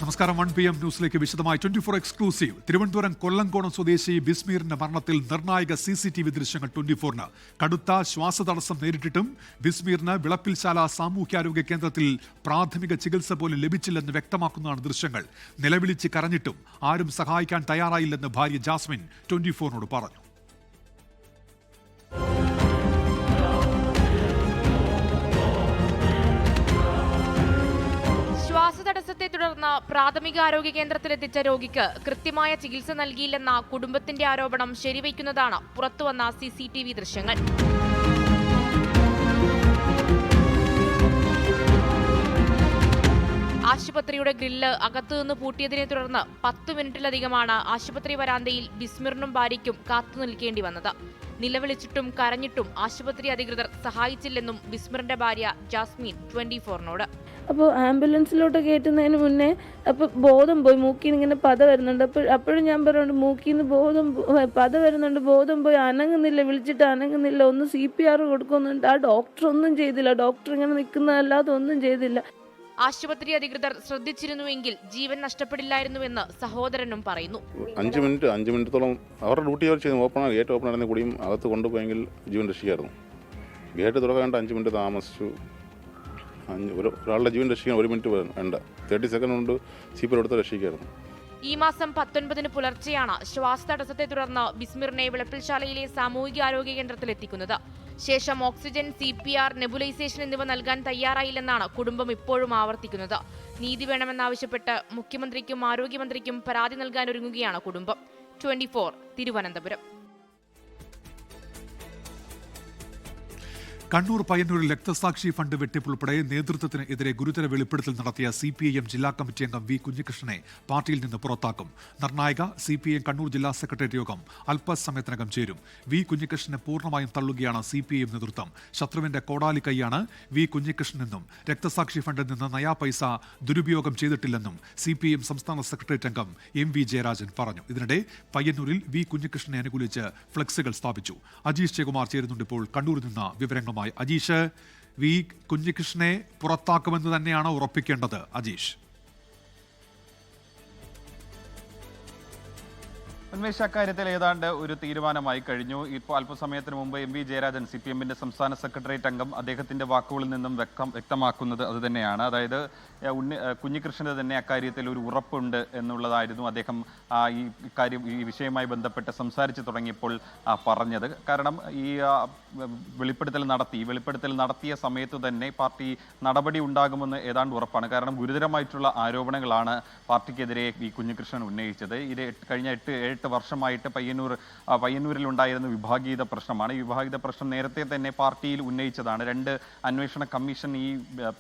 നമസ്കാരം. 1 PM ന്യൂസിലേക്ക് വിശദമായി 24 എക്സ്ക്ലൂസീവ്. തിരുവനന്തപുരം കൊല്ലങ്കോണം സ്വദേശി ബിസ്മീറിന്റെ മരണത്തിൽ നിർണായക CCTV ദൃശ്യങ്ങൾ 24-ന്. കടുത്ത ശ്വാസതടസ്സം നേരിട്ടിട്ടും ബിസ്മീറിന് വിളപ്പിൽശാല സാമൂഹ്യാരോഗ്യ കേന്ദ്രത്തിൽ പ്രാഥമിക ചികിത്സ പോലും ലഭിച്ചില്ലെന്ന് വ്യക്തമാക്കുന്നതാണ് ദൃശ്യങ്ങൾ. നിലവിളിച്ച് കരഞ്ഞിട്ടും ആരും സഹായിക്കാൻ തയ്യാറായില്ലെന്ന് ഭാര്യ ജാസ്മിൻ 24-നോട് പറഞ്ഞു. ശ്വാസതടസ്സത്തെ തുടർന്ന് പ്രാഥമിക ആരോഗ്യ കേന്ദ്രത്തിലെത്തിച്ച രോഗിക്ക് കൃത്യമായ ചികിത്സ നൽകിയില്ലെന്ന കുടുംബത്തിന്റെ ആരോപണം ശരിവയ്ക്കുന്നതാണ് പുറത്തുവന്ന CCTV ദൃശ്യങ്ങൾ. ആശുപത്രിയുടെ ഗ്രില്ല് അകത്തുനിന്ന് പൂട്ടിയതിനെ തുടർന്ന് 10 മിനിറ്റിലധികമാണ് ആശുപത്രി വരാന്തയിൽ ബിസ്മീറിനും ഭാര്യയ്ക്കും കാത്തു നിൽക്കേണ്ടി വന്നത്. നിലവിളിച്ചിട്ടും കരഞ്ഞിട്ടും ആശുപത്രി അധികൃതർ സഹായിച്ചില്ലെന്നും ബിസ്മീറിന്റെ ഭാര്യ ജാസ്മിൻ 24-നോട്. അപ്പോൾ ആംബുലൻസിലോട്ട് കയറ്റുന്നതിന് മുന്നേ അപ്പോൾ ബോധം പോയി, മൂക്കിന്ന് ഇങ്ങനെ പത വരുന്നുണ്ട്. അപ്പോഴും ഞാൻ പറയുന്നുണ്ട് മൂക്കിന്ന് പത വരുന്നുണ്ട്, ബോധം പോയി, അനങ്ങുന്നില്ല, വിളിച്ചിട്ട് അനങ്ങുന്നില്ല, ഒന്ന് CPR കൊടുക്കുന്നുണ്ട്. ആ ഡോക്ടർ ഒന്നും ചെയ്തില്ല, ഡോക്ടർ ഇങ്ങനെ നിൽക്കുന്നതല്ലാതെ ഒന്നും ചെയ്തില്ല. ആശുപത്രി അധികൃതർ ശ്രദ്ധിച്ചിരുന്നുവെങ്കിൽ ജീവൻ നഷ്ടപ്പെടില്ലായിരുന്നുവെന്ന് സഹോദരനും പറയുന്നു. 5 മിനിറ്റോളം അവരുടെ ഡ്യൂട്ടി അവർ ചെയ്ത് ഗേറ്റ് ഓപ്പൺ ആയിരുന്ന കൂടിയും അകത്ത് കൊണ്ടുപോയെങ്കിൽ ജീവൻ രക്ഷിക്കായിരുന്നു. ഗേറ്റ് തുറക്കാണ്ട് 5 മിനിറ്റ് താമസിച്ചു. ഒരാളുടെ ജീവൻ രക്ഷിക്കാൻ 1 മിനിറ്റ് വേണ്ട, 30 സെക്കൻഡ് കൊണ്ട് CPR എടുത്ത് രക്ഷിക്കായിരുന്നു. ഈ മാസം 19-ന് പുലർച്ചെയാണ് ശ്വാസതടസ്സത്തെ തുടർന്ന് ബിസ്മീറിനെ വിളപ്പിൽശാലയിലെ സാമൂഹികാരോഗ്യ കേന്ദ്രത്തിൽ എത്തിക്കുന്നത്. ശേഷം ഓക്സിജൻ, CPR, നെബുലൈസേഷൻ എന്നിവ നൽകാൻ തയ്യാറായില്ലെന്നാണ് കുടുംബം ഇപ്പോഴും ആവർത്തിക്കുന്നത്. നീതി വേണമെന്നാവശ്യപ്പെട്ട് മുഖ്യമന്ത്രിക്കും ആരോഗ്യമന്ത്രിക്കും പരാതി നൽകാനൊരുങ്ങുകയാണ് കുടുംബം. 24 തിരുവനന്തപുരം. കണ്ണൂർ പയ്യന്നൂരിൽ രക്തസാക്ഷി ഫണ്ട് വെട്ടിപ്പുൾപ്പെടെ നേതൃത്വത്തിന് എതിരെ ഗുരുതര വെളിപ്പെടുത്തൽ നടത്തിയ CPIM ജില്ലാ കമ്മിറ്റി അംഗം വി കുഞ്ഞികൃഷ്ണനെ പാർട്ടിയിൽ നിന്ന് പുറത്താക്കും. നിർണായക CPIM കണ്ണൂർ ജില്ലാ സെക്രട്ടേറിയറ്റ് യോഗം അല്പസമയത്തിനകം ചേരും. വി കുഞ്ഞികൃഷ്ണനെ പൂർണ്ണമായും തള്ളുകയാണ് CPIM നേതൃത്വം. ശത്രുവിന്റെ കോടാലി കൈയാണ് വി കുഞ്ഞികൃഷ്ണനെന്നും രക്തസാക്ഷി ഫണ്ടിൽ നിന്ന് നയാ പൈസ ദുരുപയോഗം ചെയ്തിട്ടില്ലെന്നും CPIM സംസ്ഥാന സെക്രട്ടേറിയറ്റ് അംഗം MV ജയരാജൻ പറഞ്ഞു. ഇതിനിടെ പയ്യന്നൂരിൽ വി കുഞ്ഞികൃഷ്ണനെ അനുകൂലിച്ച് ഫ്ലെക്സുകൾ സ്ഥാപിച്ചു. അജീഷ് ജയകുമാർ ചേരുന്നുണ്ട് ഇപ്പോൾ കണ്ണൂരിൽ നിന്ന് വിവരങ്ങളുമായി. അജീഷ്, വി കുഞ്ഞികൃഷ്ണനെ പുറത്താക്കുമെന്ന് തന്നെയാണ് ഉറപ്പിക്കേണ്ടത്. അജീഷ്, ഉന്മേഷ്, അക്കാര്യത്തിൽ ഏതാണ്ട് ഒരു തീരുമാനമായി കഴിഞ്ഞു. ഇപ്പോൾ അല്പസമയത്തിന് മുമ്പ് MV ജയരാജൻ CPMന്റെ സംസ്ഥാന സെക്രട്ടേറിയറ്റ് അംഗം അദ്ദേഹത്തിന്റെ വാക്കുകളിൽ നിന്നും വ്യക്തമാക്കുന്നത് അതുതന്നെയാണ്. അതായത് കുഞ്ഞികൃഷ്ണന് തന്നെ അക്കാര്യത്തിൽ ഒരു ഉറപ്പുണ്ട് എന്നുള്ളതായിരുന്നു അദ്ദേഹം ഈ വിഷയവുമായി ബന്ധപ്പെട്ട് സംസാരിച്ചു തുടങ്ങിയപ്പോൾ പറഞ്ഞത്. കാരണം ഈ വെളിപ്പെടുത്തൽ നടത്തിയ സമയത്ത് തന്നെ പാർട്ടി നടപടി ഉണ്ടാകുമെന്ന് ഏതാണ്ട് ഉറപ്പാണ്. കാരണം ഗുരുതരമായിട്ടുള്ള ആരോപണങ്ങളാണ് പാർട്ടിക്കെതിരെ വി കുഞ്ഞികൃഷ്ണൻ ഉന്നയിച്ചത്. ഇത് കഴിഞ്ഞ 8 വർഷമായിട്ട് പയ്യന്നൂരിൽ ഉണ്ടായിരുന്ന വിഭാഗീയത പ്രശ്നമാണ്. ഈ വിഭാഗീയത പ്രശ്നം നേരത്തെ തന്നെ പാർട്ടിയിൽ ഉന്നയിച്ചതാണ്. 2 അന്വേഷണ കമ്മീഷൻ ഈ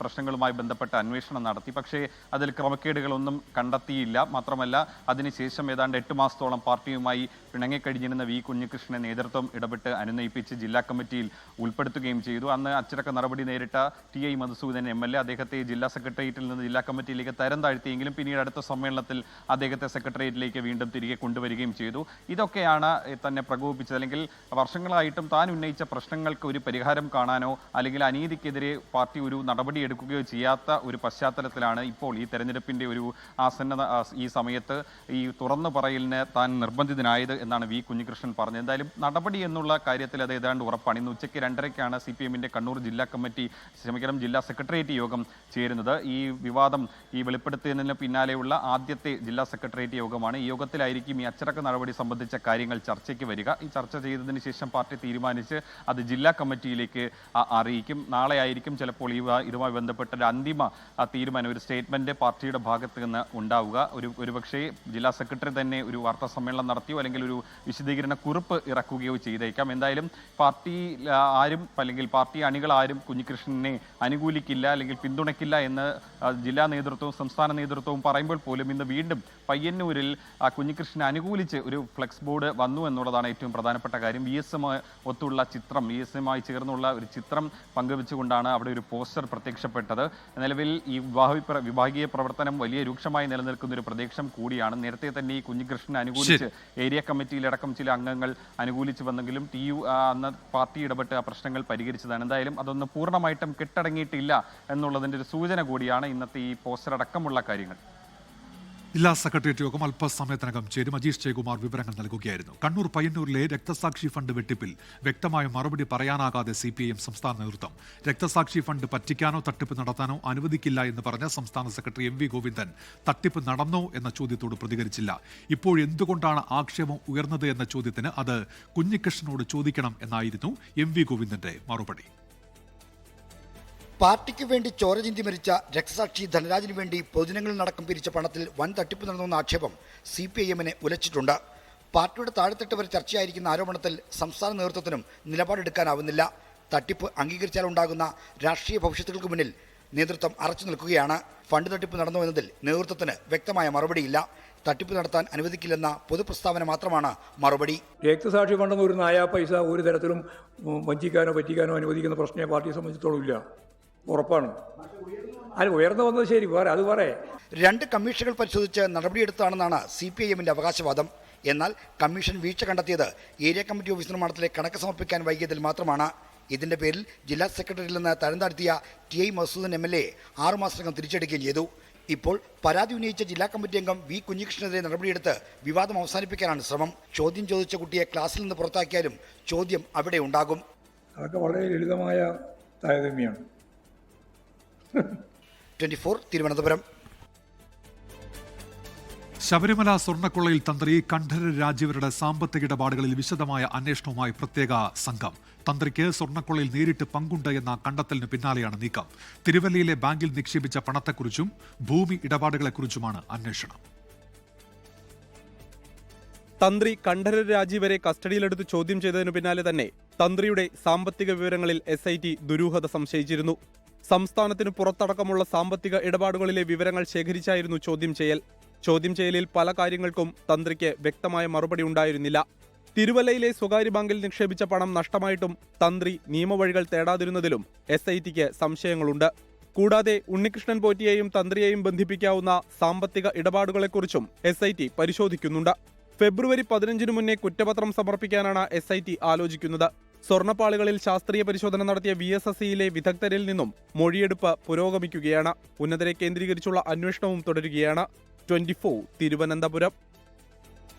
പ്രശ്നങ്ങളുമായി ബന്ധപ്പെട്ട് അന്വേഷണം നടത്തി. പക്ഷേ അതിൽ ക്രമക്കേടുകളൊന്നും കണ്ടെത്തിയില്ല. മാത്രമല്ല അതിനുശേഷം ഏതാണ്ട് 8 മാസത്തോളം പാർട്ടിയുമായി പിണങ്ങിക്കഴിഞ്ഞിരുന്ന വി കുഞ്ഞികൃഷ്ണനെ നേതൃത്വം ഇടപെട്ട് അനുനയിപ്പിച്ച് ജില്ലാ കമ്മിറ്റിയിൽ ഉൾപ്പെടുത്തുകയും ചെയ്തു. അന്ന് അച്ചടക്ക നടപടി നേരിട്ട TI മധുസൂദൻ MLA അദ്ദേഹത്തെ ജില്ലാ സെക്രട്ടേറിയറ്റിൽ നിന്ന് ജില്ലാ കമ്മിറ്റിയിലേക്ക് തരം താഴ്ത്തിയെങ്കിലും പിന്നീട് അടുത്ത സമ്മേളനത്തിൽ അദ്ദേഹത്തെ സെക്രട്ടേറിയറ്റിലേക്ക് വീണ്ടും തിരികെ കൊണ്ടുവരികയും ചെയ്തു. ഇതൊക്കെയാണ് തന്നെ പ്രകോപിപ്പിച്ചത്. അല്ലെങ്കിൽ വർഷങ്ങളായിട്ടും താൻ ഉന്നയിച്ച പ്രശ്നങ്ങൾക്ക് ഒരു പരിഹാരം കാണാനോ അല്ലെങ്കിൽ അനീതിക്കെതിരെ പാർട്ടി ഒരു നടപടി എടുക്കുകയോ ചെയ്യാത്ത ഒരു പശ്ചാത്തലത്തിലാണ് ഇപ്പോൾ ഈ തെരഞ്ഞെടുപ്പിന്റെ ഒരു ഈ സമയത്ത് ഈ തുറന്നു പറയലിന് താൻ നിർബന്ധിതനായത് എന്നാണ് വി കുഞ്ഞികൃഷ്ണൻ പറഞ്ഞത്. എന്തായാലും നടപടി എന്നുള്ള കാര്യത്തിൽ അത് ഏതാണ്ട് ഉറപ്പാണ്. ഇന്ന് ഉച്ചയ്ക്ക് 2:30-ക്കാണ് CPMന്റെ കണ്ണൂർ ജില്ലാ കമ്മിറ്റി ജില്ലാ സെക്രട്ടേറിയറ്റ് യോഗം ചേരുന്നത്. ഈ വിവാദം ഈ വെളിപ്പെടുത്തുന്നതിന് പിന്നാലെയുള്ള ആദ്യത്തെ ജില്ലാ സെക്രട്ടേറിയറ്റ് യോഗമാണ്. ഈ യോഗത്തിലായിരിക്കും ഈ അച്ചടക്ക നടപടി സംബന്ധിച്ച കാര്യങ്ങൾ ചർച്ചയ്ക്ക് വരിക. ഈ ചർച്ച ചെയ്തതിന് ശേഷം പാർട്ടി തീരുമാനിച്ച് അത് ജില്ലാ കമ്മിറ്റിയിലേക്ക് അറിയിക്കും. നാളെ ആയിരിക്കും ചിലപ്പോൾ ഇതുമായി ബന്ധപ്പെട്ട ഒരു അന്തിമ തീരുമാനം, ഒരു സ്റ്റേറ്റ്മെന്റ് പാർട്ടിയുടെ ഭാഗത്ത് നിന്ന് ഉണ്ടാവുക. ഒരുപക്ഷെ ജില്ലാ സെക്രട്ടറി തന്നെ ഒരു വാർത്താ സമ്മേളനം നടത്തിയോ അല്ലെങ്കിൽ ഒരു വിശദീകരണ കുറിപ്പ് ഇറക്കുകയോ ചെയ്തേക്കാം. എന്തായാലും പാർട്ടി അല്ലെങ്കിൽ പാർട്ടി അണികൾ ആരും കുഞ്ഞികൃഷ്ണനെ അനുകൂലിക്കില്ല അല്ലെങ്കിൽ പിന്തുണയ്ക്കില്ല എന്ന് ജില്ലാ നേതൃത്വവും സംസ്ഥാന നേതൃത്വവും പറയുമ്പോൾ പോലും ഇന്ന് വീണ്ടും പയ്യന്നൂരിൽ കുഞ്ഞികൃഷ്ണനെ അനുകൂലിച്ച് ഒരു ഫ്ലെക്സ് ബോർഡ് വന്നു എന്നുള്ളതാണ് ഏറ്റവും പ്രധാനപ്പെട്ട കാര്യം. VSM ഒത്തുള്ള ചിത്രം, VSMമായി ചേർന്നുള്ള ഒരു ചിത്രം പങ്കുവെച്ചുകൊണ്ടാണ് അവിടെ ഒരു പോസ്റ്റർ പ്രത്യക്ഷപ്പെട്ടത്. നിലവിൽ ഈ വിഭാഗീയ പ്രവർത്തനം വലിയ രൂക്ഷമായി നിലനിൽക്കുന്ന ഒരു പ്രദേശം കൂടിയാണ്. നേരത്തെ തന്നെ ഈ കുഞ്ഞികൃഷ്ണനെ അനുകൂലിച്ച് ഏരിയ കമ്മിറ്റിയിലടക്കം ചില അംഗങ്ങൾ അനുകൂലിച്ചു വന്നെങ്കിലും TU അന്ന് പാർട്ടി ഇടപെട്ട് ആ പ്രശ്നങ്ങൾ പരിഹരിച്ചതാണ്. എന്തായാലും അതൊന്നും പൂർണ്ണമായിട്ടും കെട്ടടങ്ങിയിട്ടില്ല എന്നുള്ളതിൻ്റെ ഒരു സൂചന കൂടിയാണ് ഇന്നത്തെ ഈ പോസ്റ്റർ അടക്കമുള്ള കാര്യങ്ങൾ. ജില്ലാ സെക്രട്ടേറിയറ്റ് യോഗം അല്പസമയത്തിനകം ചേരും. അജീഷ് ജയകുമാർ വിവരങ്ങൾ നൽകുകയായിരുന്നു. കണ്ണൂർ പയ്യന്നൂരിലെ രക്തസാക്ഷി ഫണ്ട് വെട്ടിപ്പിൽ വ്യക്തമായ മറുപടി പറയാനാകാതെ CPIM സംസ്ഥാന നേതൃത്വം. രക്തസാക്ഷി ഫണ്ട് പറ്റിക്കാനോ തട്ടിപ്പ് നടത്താനോ അനുവദിക്കില്ല എന്ന് പറഞ്ഞ സംസ്ഥാന സെക്രട്ടറി MV ഗോവിന്ദൻ തട്ടിപ്പ് നടന്നോ എന്ന ചോദ്യത്തോട് പ്രതികരിച്ചില്ല. ഇപ്പോഴെന്തുകൊണ്ടാണ് ആക്ഷേപം ഉയർന്നത് എന്ന ചോദ്യത്തിന് അത് കുഞ്ഞികൃഷ്ണനോട് ചോദിക്കണം എന്നായിരുന്നു MV ഗോവിന്ദന്റെ മറുപടി. പാർട്ടിക്ക് വേണ്ടി ചോര ചിന്തി മരിച്ച രക്തസാക്ഷി ധനരാജിന് വേണ്ടി പൊതുജനങ്ങളിലടക്കം പിരിച്ച പണത്തിൽ വൻ തട്ടിപ്പ് നടന്നുവെന്ന ആക്ഷേപം CPIM-നെ ഉലച്ചിട്ടുണ്ട്. പാർട്ടിയുടെ താഴെത്തട്ട് വരെ ചർച്ചയായിരിക്കുന്ന ആരോപണത്തിൽ സംസ്ഥാന നേതൃത്വത്തിനും നിലപാടെടുക്കാനാവുന്നില്ല. തട്ടിപ്പ് അംഗീകരിച്ചാലുണ്ടാകുന്ന രാഷ്ട്രീയ ഭവിഷ്യത്തുകൾക്ക് മുന്നിൽ നേതൃത്വം അറച്ചു നിൽക്കുകയാണ്. ഫണ്ട് തട്ടിപ്പ് നടന്നു എന്നതിൽ നേതൃത്വത്തിന് വ്യക്തമായ മറുപടിയില്ല. തട്ടിപ്പ് നടത്താൻ അനുവദിക്കില്ലെന്ന പൊതുപ്രസ്താവന മാത്രമാണ് മറുപടി. രക്തസാക്ഷി ഫണ്ടെന്ന് ഒരു നായാ പൈസ ഒരു തരത്തിലും വഞ്ചിക്കാനോ പറ്റിക്കാനോ അനുവദിക്കുന്ന പ്രശ്നമേ പാർട്ടിയെ സംബന്ധിച്ചിടത്തോളം ഇല്ല. ഉറപ്പാണ്. അത് ഉയർന്നു വന്നത് ശരി, വേറെ അത് പറയേ. 2 കമ്മീഷനുകൾ പരിശോധിച്ച് നടപടിയെടുത്താണെന്നാണ് CPIM-ന്റെ അവകാശവാദം. എന്നാൽ കമ്മീഷൻ വീഴ്ച കണ്ടെത്തിയത് ഏരിയ കമ്മിറ്റി ഓഫീസ് നിർമ്മാണത്തിലെ കണക്ക് സമർപ്പിക്കാൻ വൈകിയതിൽ മാത്രമാണ്. ഇതിന്റെ പേരിൽ ജില്ലാ സെക്രട്ടറിയിൽ നിന്ന് തരം താഴ്ത്തിയ TI മസൂദൻ MLA 6 മാസത്തിനകം തിരിച്ചെടുക്കുകയും ചെയ്തു. ഇപ്പോൾ പരാതി ഉന്നയിച്ച ജില്ലാ കമ്മിറ്റി അംഗം V കുഞ്ഞികൃഷ്ണനെതിരെ നടപടിയെടുത്ത് വിവാദം അവസാനിപ്പിക്കാനാണ് ശ്രമം. ചോദ്യം ചോദിച്ച കുട്ടിയെ ക്ലാസ്സിൽ നിന്ന് പുറത്താക്കിയാലും ചോദ്യം അവിടെ ഉണ്ടാകും. അതൊക്കെ വളരെ ലളിതമായ താരതമ്യമാണ്. 24 തിരുവനന്തപുരം. ശബരിമല സ്വർണ്ണക്കൊള്ളയിൽ തന്ത്രി കണ്ഠരര് രാജീവരുടെ സാമ്പത്തിക ഇടപാടുകളിൽ വിശദമായ അന്വേഷണവുമായി പ്രത്യേക സംഘം. തന്ത്രിക്ക് സ്വർണ്ണക്കൊള്ളയിൽ നേരിട്ട് പങ്കുണ്ട് എന്ന കണ്ടെത്തലിന് പിന്നാലെയാണ് നീക്കം. തിരുവല്ലയിലെ ബാങ്കിൽ നിക്ഷേപിച്ച പണത്തെക്കുറിച്ചും ഭൂമി ഇടപാടുകളെക്കുറിച്ചുമാണ് അന്വേഷണം. തന്ത്രി കണ്ഠരര് രാജീവരെ കസ്റ്റഡിയിലെടുത്ത് ചോദ്യം ചെയ്തതിനു പിന്നാലെ തന്നെ തന്ത്രിയുടെ സാമ്പത്തിക വിവരങ്ങളിൽ SIT ദുരൂഹത സംശയിച്ചിരുന്നു. സംസ്ഥാനത്തിന് പുറത്തടക്കമുള്ള സാമ്പത്തിക ഇടപാടുകളിലെ വിവരങ്ങൾ ശേഖരിച്ചായിരുന്നു ചോദ്യം ചെയ്യൽ. ചോദ്യം ചെയ്യലിൽ പല കാര്യങ്ങൾക്കും തന്ത്രിക്ക് വ്യക്തമായ മറുപടി ഉണ്ടായിരുന്നില്ല. തിരുവല്ലയിലെ സ്വകാര്യ ബാങ്കിൽ നിക്ഷേപിച്ച പണം നഷ്ടമായിട്ടും തന്ത്രി നിയമവഴികൾ തേടാതിരുന്നതിലും SITക്ക് സംശയങ്ങളുണ്ട്. കൂടാതെ ഉണ്ണികൃഷ്ണൻ പോറ്റിയെയും തന്ത്രിയെയും ബന്ധിപ്പിക്കാവുന്ന സാമ്പത്തിക ഇടപാടുകളെക്കുറിച്ചും SIT പരിശോധിക്കുന്നുണ്ട്. ഫെബ്രുവരി 15 മുന്നേ കുറ്റപത്രം സമർപ്പിക്കാനാണ് SIT ആലോചിക്കുന്നത്. സ്വർണ്ണപ്പാളികളിൽ ശാസ്ത്രീയ പരിശോധന നടത്തിയ VSSCയിലെ വിദഗ്ധരിൽ നിന്നും മൊഴിയെടുപ്പ് പുരോഗമിക്കുകയാണ്. ഉന്നതരെ കേന്ദ്രീകരിച്ചുള്ള അന്വേഷണവും തുടരുകയാണ്. 24 തിരുവനന്തപുരം.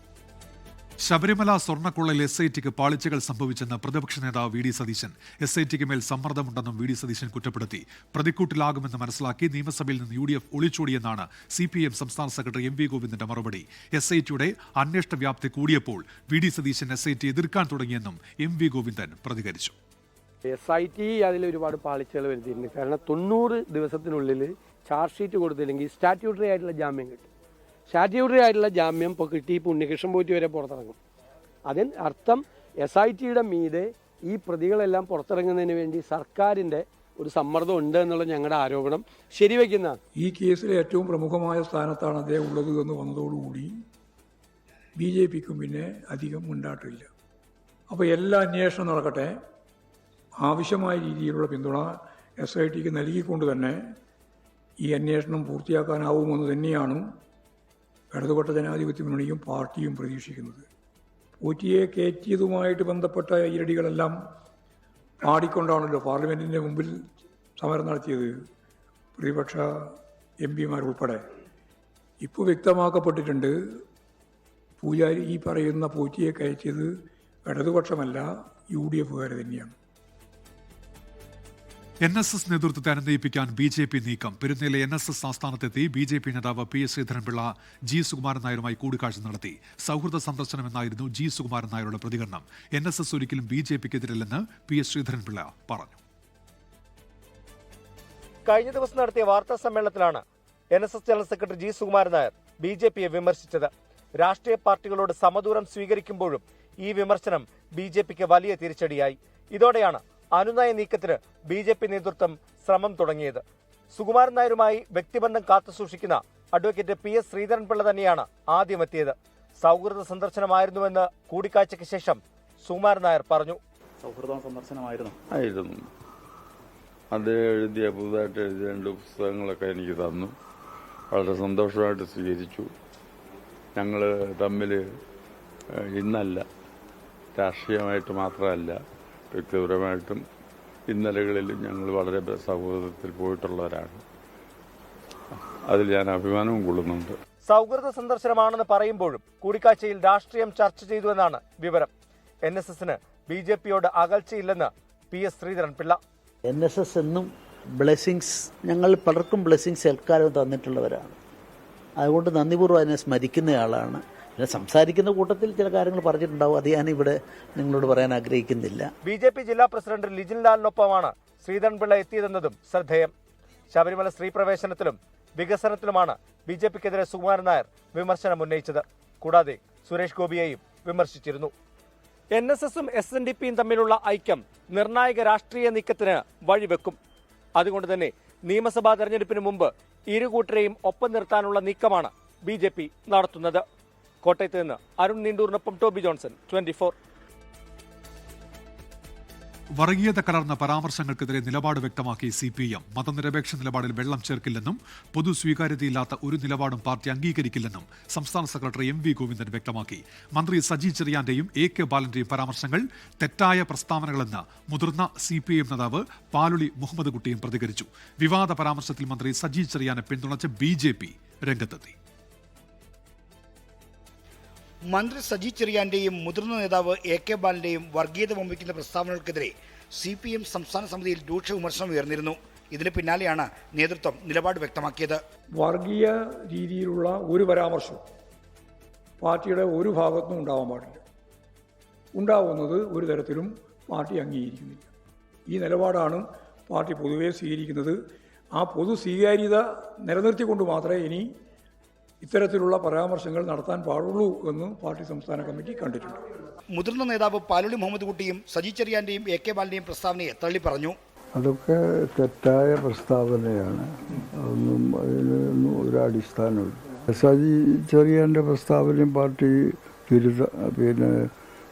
ശബരിമല സ്വർണ്ണക്കൊള്ളയിൽ SITക്ക് പാളിച്ചകൾ സംഭവിച്ചെന്ന് പ്രതിപക്ഷ നേതാവ് VD സതീശൻ. SITക്ക് മേൽ സമ്മർദ്ദമുണ്ടെന്നും VD സതീശൻ കുറ്റപ്പെടുത്തി. പ്രതിക്കൂട്ടിലാകുമെന്ന് മനസ്സിലാക്കി നിയമസഭയിൽ നിന്ന് UDF ഒളിച്ചോടിയെന്നാണ് CPIM സംസ്ഥാന സെക്രട്ടറി MV ഗോവിന്ദന്റെ മറുപടി. SITയുടെ അന്വേഷണ വ്യാപ്തി കൂടിയപ്പോൾ VD സതീശൻ SIT എതിർക്കാൻ തുടങ്ങിയെന്നും MV ഗോവിന്ദൻ പ്രതികരിച്ചു. SIT അതിൽ ഒരുപാട് പാളിച്ചകൾ വരുത്തിയിട്ടുണ്ട്. കാരണം 90 ദിവസത്തിനുള്ളിൽ ചാർജ് ഷീറ്റ് കൊടുത്തില്ലെങ്കിൽ സ്റ്റാറ്റ്യൂട്ടറി ആയിട്ടുള്ള ജാമ്യം കിട്ടും. സ്റ്റാറ്റ്യൂട്ടറി ആയിട്ടുള്ള ജാമ്യം ഇപ്പോൾ കിട്ടി. ഇപ്പോൾ ഉണ്ണികൃഷ്ണൻ പോറ്റി വരെ പുറത്തിറങ്ങും. അതിന് അർത്ഥം SITയുടെ മീതെ ഈ പ്രതികളെല്ലാം പുറത്തിറങ്ങുന്നതിന് വേണ്ടി സർക്കാരിൻ്റെ ഒരു സമ്മർദ്ദം ഉണ്ട് എന്നുള്ള ഞങ്ങളുടെ ആരോപണം ശരിവെക്കുന്നതാണ്. ഈ കേസിലെ ഏറ്റവും പ്രമുഖമായ സ്ഥാനത്താണ് അദ്ദേഹം ഉള്ളത് എന്ന് വന്നതോടുകൂടി BJPക്കും പിന്നെ അധികം മുണ്ടാട്ടില്ല. അപ്പോൾ എല്ലാ അന്വേഷണം നടക്കട്ടെ, ആവശ്യമായ രീതിയിലുള്ള പിന്തുണ SITക്ക് നൽകിക്കൊണ്ട് തന്നെ ഈ അന്വേഷണം പൂർത്തിയാക്കാനാവുമെന്ന് തന്നെയാണ് ഇടതുപക്ഷ ജനാധിപത്യ മുന്നണിയും പാർട്ടിയും പ്രതീക്ഷിക്കുന്നത്. പോറ്റിയെ കയറ്റിയതുമായിട്ട് ബന്ധപ്പെട്ട ഈരടികളെല്ലാം പാടിക്കൊണ്ടാണല്ലോ പാർലമെൻറ്റിൻ്റെ മുമ്പിൽ സമരം നടത്തിയത് പ്രതിപക്ഷ MP-മാർ ഉൾപ്പെടെ. ഇപ്പോൾ വ്യക്തമാക്കപ്പെട്ടിട്ടുണ്ട്, പൂജാരി ഈ പറയുന്ന പോറ്റിയെ കയറ്റിയത് ഇടതുപക്ഷമല്ല UDF-കാർ തന്നെയാണ്. NSS നേതൃത്വത്തെ അനുനയിപ്പിക്കാൻ BJP നീക്കം. പെരുന്നയിലെ NSS ആസ്ഥാനത്തെത്തി BJP നേതാവ് PS ശ്രീധരൻപിള്ള G സുകുമാരൻ നായരുമായി കൂടിക്കാഴ്ച നടത്തി. സൗഹൃദ സന്ദർശനമെന്നായിരുന്നു G സുകുമാരൻ നായരുടെ പ്രതികരണം. NSS ഒരിക്കലും BJPക്കെതിരല്ലെന്ന് PS ശ്രീധരൻപിള്ള പറഞ്ഞു. കഴിഞ്ഞ ദിവസം നടത്തിയ വാർത്താ സമ്മേളനത്തിലാണ് NSS general secretary G Sukumaran Nair BJPയെ വിമർശിച്ചത്. രാഷ്ട്രീയ പാർട്ടികളോട് സമദൂരം സ്വീകരിക്കുമ്പോഴും ഈ വിമർശനം BJPക്ക് വലിയ തിരിച്ചടിയായി. ഇതോടെയാണ് അനുനയ നീക്കത്തിന് BJP നേതൃത്വം ശ്രമം തുടങ്ങിയത്. സുകുമാരൻ നായരുമായി വ്യക്തിബന്ധം കാത്തുസൂക്ഷിക്കുന്ന അഡ്വക്കേറ്റ് PS ശ്രീധരൻപിള്ള തന്നെയാണ് ആദ്യം എത്തിയത്. സൗഹൃദ സന്ദർശനമായിരുന്നുവെന്ന് കൂടിക്കാഴ്ചയ്ക്ക് ശേഷം സുകുമാരൻ നായർ പറഞ്ഞു. സൗഹൃദ സന്ദർശനമായിരുന്നു. അദ്ദേഹം എഴുതിയ പുതുതായിട്ട് എഴുതിയ 2 പുസ്തകങ്ങളൊക്കെ എനിക്ക് തന്നു. വളരെ സന്തോഷമായിട്ട് സ്വീകരിച്ചു. ഞങ്ങൾ തമ്മിൽ ഇന്നല്ല, രാഷ്ട്രീയമായിട്ട് മാത്രമല്ല വ്യക്തിപരമായിട്ടും ഇന്നലകളിലും ഞങ്ങൾ വളരെ സൗഹൃദത്തിൽ പോയിട്ടുള്ളവരാണ്. അതിൽ ഞാൻ അഭിമാനവും കൊള്ളുന്നുണ്ട്. സൗഹൃദ സന്ദർശനമാണെന്ന് പറയുമ്പോഴും കൂടിക്കാഴ്ചയിൽ രാഷ്ട്രീയം ചർച്ച ചെയ്തുവെന്നാണ് വിവരം. NSSന് BJPയോട് അകൽച്ചയില്ലെന്ന് PS ശ്രീധരൻപിള്ള. NSS എന്നും ബ്ലെസ്സിങ്സ്, ഞങ്ങൾ പലർക്കും ബ്ലെസ്സിങ്സ് എൽക്കാലം തന്നിട്ടുള്ളവരാണ്. അതുകൊണ്ട് നന്ദിപൂർവ്വം അതിനെ സ്മരിക്കുന്നയാളാണ്. പിന്നെ സംസാരിക്കുന്ന കൂട്ടത്തിൽ ചില കാര്യങ്ങൾ പറഞ്ഞിട്ടുണ്ടാവും, അത് ഞാനിവിടെ നിങ്ങളോട് പറയാൻ ആഗ്രഹിക്കുന്നില്ല. BJP ജില്ലാ പ്രസിഡന്റ് ലിജിൻ ലാലിനൊപ്പമാണ് ശ്രീധരൻപിള്ള എത്തിയതെന്നതും ശ്രദ്ധേയം. ശബരിമല സ്ത്രീ പ്രവേശനത്തിലും വികസനത്തിലുമാണ് BJPക്കെതിരെ സുകുമാരൻ നായർ വിമർശനം ഉന്നയിച്ചത്. കൂടാതെ സുരേഷ് ഗോപിയെയും വിമർശിച്ചിരുന്നു. NSSും SNDPയും തമ്മിലുള്ള ഐക്യം നിർണായക രാഷ്ട്രീയ നീക്കത്തിന് വഴിവെക്കും. അതുകൊണ്ട് തന്നെ നിയമസഭാ തെരഞ്ഞെടുപ്പിന് മുമ്പ് ഇരുകൂട്ടരെയും ഒപ്പം നിർത്താനുള്ള നീക്കമാണ് BJP നടത്തുന്നത്. കോട്ടയത്ത് നിന്ന് അരുൺ നീണ്ടൂറിനൊപ്പം ടോബി ജോൺസൺ, 24. വർഗീയത കലർന്ന പരാമർശങ്ങൾക്കെതിരെ നിലപാട് വ്യക്തമാക്കി CPM. മതനിരപേക്ഷ നിലപാടിൽ വെള്ളം ചേർക്കില്ലെന്നും പൊതു സ്വീകാര്യതയില്ലാത്ത ഒരു നിലപാടും പാർട്ടി അംഗീകരിക്കില്ലെന്നും സംസ്ഥാന സെക്രട്ടറി MV ഗോവിന്ദൻ വ്യക്തമാക്കി. മന്ത്രി സജി ചെറിയാന്റെയും AK ബാലന്റെയും പരാമർശങ്ങൾ തെറ്റായ പ്രസ്താവനകളെന്ന് മുതിർന്ന CPM നേതാവ് പാലുളി മുഹമ്മദ് കുട്ടിയും പ്രതികരിച്ചു. വിവാദ പരാമർശത്തിൽ മന്ത്രി സജി ചെറിയാനെ പിന്തുണച്ച് BJP രംഗത്തെത്തി. മന്ത്രി സജി ചെറിയാന്റെയും മുതിർന്ന നേതാവ് AK ബാലന്റെയും വർഗീയത വമ്പിക്കുന്ന പ്രസ്താവനകൾക്കെതിരെ CPM സംസ്ഥാന സമിതിയിൽ രൂക്ഷ വിമർശനം ഉയർന്നിരുന്നു. ഇതിന് പിന്നാലെയാണ് നേതൃത്വം നിലപാട് വ്യക്തമാക്കിയത്. വർഗീയ രീതിയിലുള്ള ഒരു പരാമർശം പാർട്ടിയുടെ ഒരു ഭാഗത്തും ഉണ്ടാവാൻ പാടില്ല. ഉണ്ടാവുന്നത് ഒരു തരത്തിലും പാർട്ടി അംഗീകരിക്കുന്നില്ല. ഈ നിലപാടാണ് പാർട്ടി പൊതുവെ സ്വീകരിക്കുന്നത്. ആ പൊതു സ്വീകാര്യത നിലനിർത്തിക്കൊണ്ട് മാത്രമേ ഇനി ഇത്തരത്തിലുള്ള പരാമർശങ്ങൾ നടത്താൻ പാടുള്ളൂ എന്ന് പാർട്ടി സംസ്ഥാന കമ്മിറ്റി കണ്ടിട്ടുണ്ട്. മുതിർന്ന നേതാവ് പാലുളി മുഹമ്മദ് കുട്ടിയും സജി ചെറിയാന്റെയും AK ബാലന്റെയും പ്രസ്താവനയെ തള്ളി പറഞ്ഞു. അതൊക്കെ തെറ്റായ പ്രസ്താവനയാണ്. അതൊന്നും അതിനൊന്നും ഒരു അടിസ്ഥാനമില്ല. സജി ചെറിയാൻ്റെ പ്രസ്താവനയും പാർട്ടി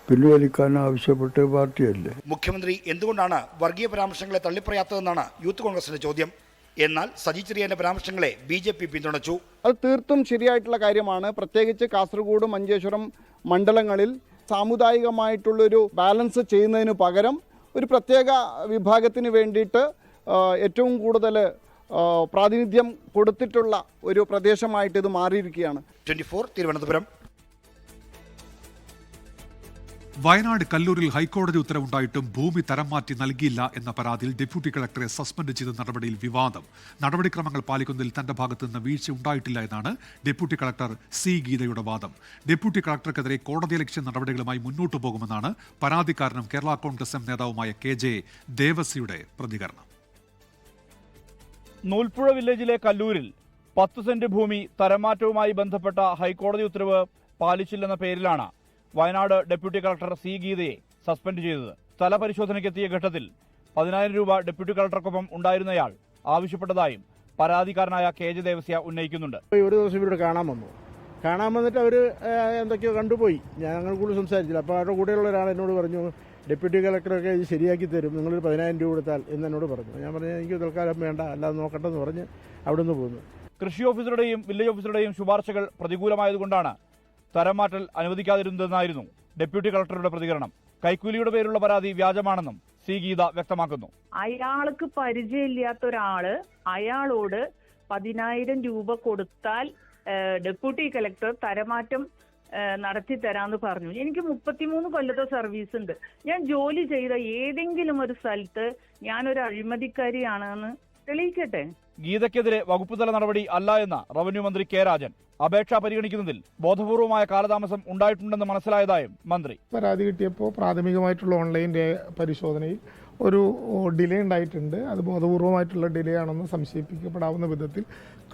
പിൻവലിക്കാൻ ആവശ്യപ്പെട്ട പാർട്ടിയല്ലേ. മുഖ്യമന്ത്രി എന്തുകൊണ്ടാണ് വർഗീയ പരാമർശങ്ങളെ തള്ളിപ്പറയാത്തതെന്നാണ് യൂത്ത് കോൺഗ്രസിന്റെ ചോദ്യം. എന്നാൽ സജി ചെറിയാന്റെ പരാമർശങ്ങളെ BJP പിന്തുണച്ചു. അത് തീർത്തും ശരിയായിട്ടുള്ള കാര്യമാണ്. പ്രത്യേകിച്ച് കാസർഗോഡ്, മഞ്ചേശ്വരം മണ്ഡലങ്ങളിൽ സാമുദായികമായിട്ടുള്ളൊരു ബാലൻസ് ചെയ്യുന്നതിന് പകരം ഒരു പ്രത്യേക വിഭാഗത്തിന് വേണ്ടിയിട്ട് ഏറ്റവും കൂടുതൽ പ്രാതിനിധ്യം കൊടുത്തിട്ടുള്ള ഒരു പ്രദേശമായിട്ട് ഇത് മാറിയിരിക്കുകയാണ്. 24 തിരുവനന്തപുരം. വയനാട് കല്ലൂരിൽ ഹൈക്കോടതി ഉത്തരവുണ്ടായിട്ടും ഭൂമി തരം മാറ്റി നൽകിയില്ല എന്ന പരാതിയിൽ ഡെപ്യൂട്ടി കളക്ടറെ സസ്പെൻഡ് ചെയ്ത നടപടിയിൽ വിവാദം. നടപടിക്രമങ്ങൾ പാലിക്കുന്നതിൽ തന്റെ ഭാഗത്ത് നിന്ന് വീഴ്ച ഉണ്ടായിട്ടില്ല എന്നാണ് ഡെപ്യൂട്ടി കളക്ടർ C ഗീതയുടെ വാദം. ഡെപ്യൂട്ടി കളക്ടർക്കെതിരെ കോടതിയലക്ഷ്യ നടപടികളുമായി മുന്നോട്ടു പോകുമെന്നാണ് പരാതിക്കാരനും കേരള കോൺഗ്രസ് M നേതാവുമായ KJ ദേവസിയുടെ പ്രതികരണം. നൂൽപ്പുഴ വില്ലേജിലെ കല്ലൂരിൽ 10 സെന്റ് ഭൂമി തരംമാറ്റവുമായി ബന്ധപ്പെട്ട ഹൈക്കോടതി ഉത്തരവ് പാലിച്ചില്ലെന്ന പേരിലാണ് വയനാട് ഡെപ്യൂട്ടി കളക്ടർ C ഗീതയെ സസ്പെൻഡ് ചെയ്തത്. സ്ഥലപരിശോധനയ്ക്കെത്തിയ ഘട്ടത്തിൽ 10,000 രൂപ ഡെപ്യൂട്ടി കളക്ടർക്കൊപ്പം ഉണ്ടായിരുന്നയാൾ ആവശ്യപ്പെട്ടതായും പരാതിക്കാരനായ KJ ദേവസ്യ ഉന്നയിക്കുന്നുണ്ട്. ഒരു ദിവസം ഇവരോട് കാണാൻ വന്നിട്ട് അവർ എന്തൊക്കെയോ കണ്ടുപോയി. ഞങ്ങൾ കൂടുതൽ സംസാരിച്ചില്ല. അപ്പോൾ അവരുടെ കൂടെയുള്ള ഒരാൾ എന്നോട് പറഞ്ഞു, ഡെപ്യൂട്ടി കളക്ടറൊക്കെ ഇത് ശരിയാക്കി തരും, നിങ്ങളൊരു 10,000 രൂപ കൊടുത്താൽ എന്ന് എന്നോട് പറഞ്ഞു. ഞാൻ പറഞ്ഞു എനിക്ക് തൽക്കാലം വേണ്ട, അല്ലാതെ നോക്കട്ടെന്ന് പറഞ്ഞ് അവിടെ നിന്ന് പോന്നു. കൃഷി ഓഫീസറുടെയും വില്ലേജ് ഓഫീസറുടെയും ശുപാർശകൾ പ്രതികൂലമായതുകൊണ്ടാണ് തരം മാറ്റൽ അനുവദിക്കാതിരുന്നതെന്നായിരുന്നു ഡെപ്യൂട്ടി കളക്ടറുടെ പ്രതികരണം. കൈക്കൂലിയുടെ പേരുള്ള പരാതി വ്യാജമാണെന്നും C ഗീത വ്യക്തമാക്കുന്നു. അയാൾക്ക് പരിചയമില്ലാത്ത ഒരാള് അയാളോട് 10,000 രൂപ കൊടുത്താൽ ഡെപ്യൂട്ടി കളക്ടർ തരമാറ്റം നടത്തി തരാമെന്ന് പറഞ്ഞു. എനിക്ക് 33 കൊല്ലത്തെ സർവീസ് ഉണ്ട്. ഞാൻ ജോലി ചെയ്ത ഏതെങ്കിലും ഒരു സ്ഥലത്ത് ഞാനൊരു അഴിമതിക്കാരിയാണെന്ന് തെളിയിക്കട്ടെ. ഗീതയ്ക്കെതിരെ വകുപ്പുതല നടപടി അല്ല എന്ന റവന്യൂ മന്ത്രി K രാജൻ. അപേക്ഷ പരിഗണിക്കുന്നതിൽ ബോധപൂർവമായ കാലതാമസം ഉണ്ടായിട്ടുണ്ടെന്ന് മനസ്സിലായതായും മന്ത്രി. പരാതി കിട്ടിയപ്പോൾ പ്രാഥമികമായിട്ടുള്ള ഓൺലൈൻ പരിശോധനയിൽ ഒരു ഡിലേ ഉണ്ടായിട്ടുണ്ട്. അത് ബോധപൂർവമായിട്ടുള്ള ഡിലേ ആണെന്ന് സംശയിപ്പിക്കപ്പെടാവുന്ന വിധത്തിൽ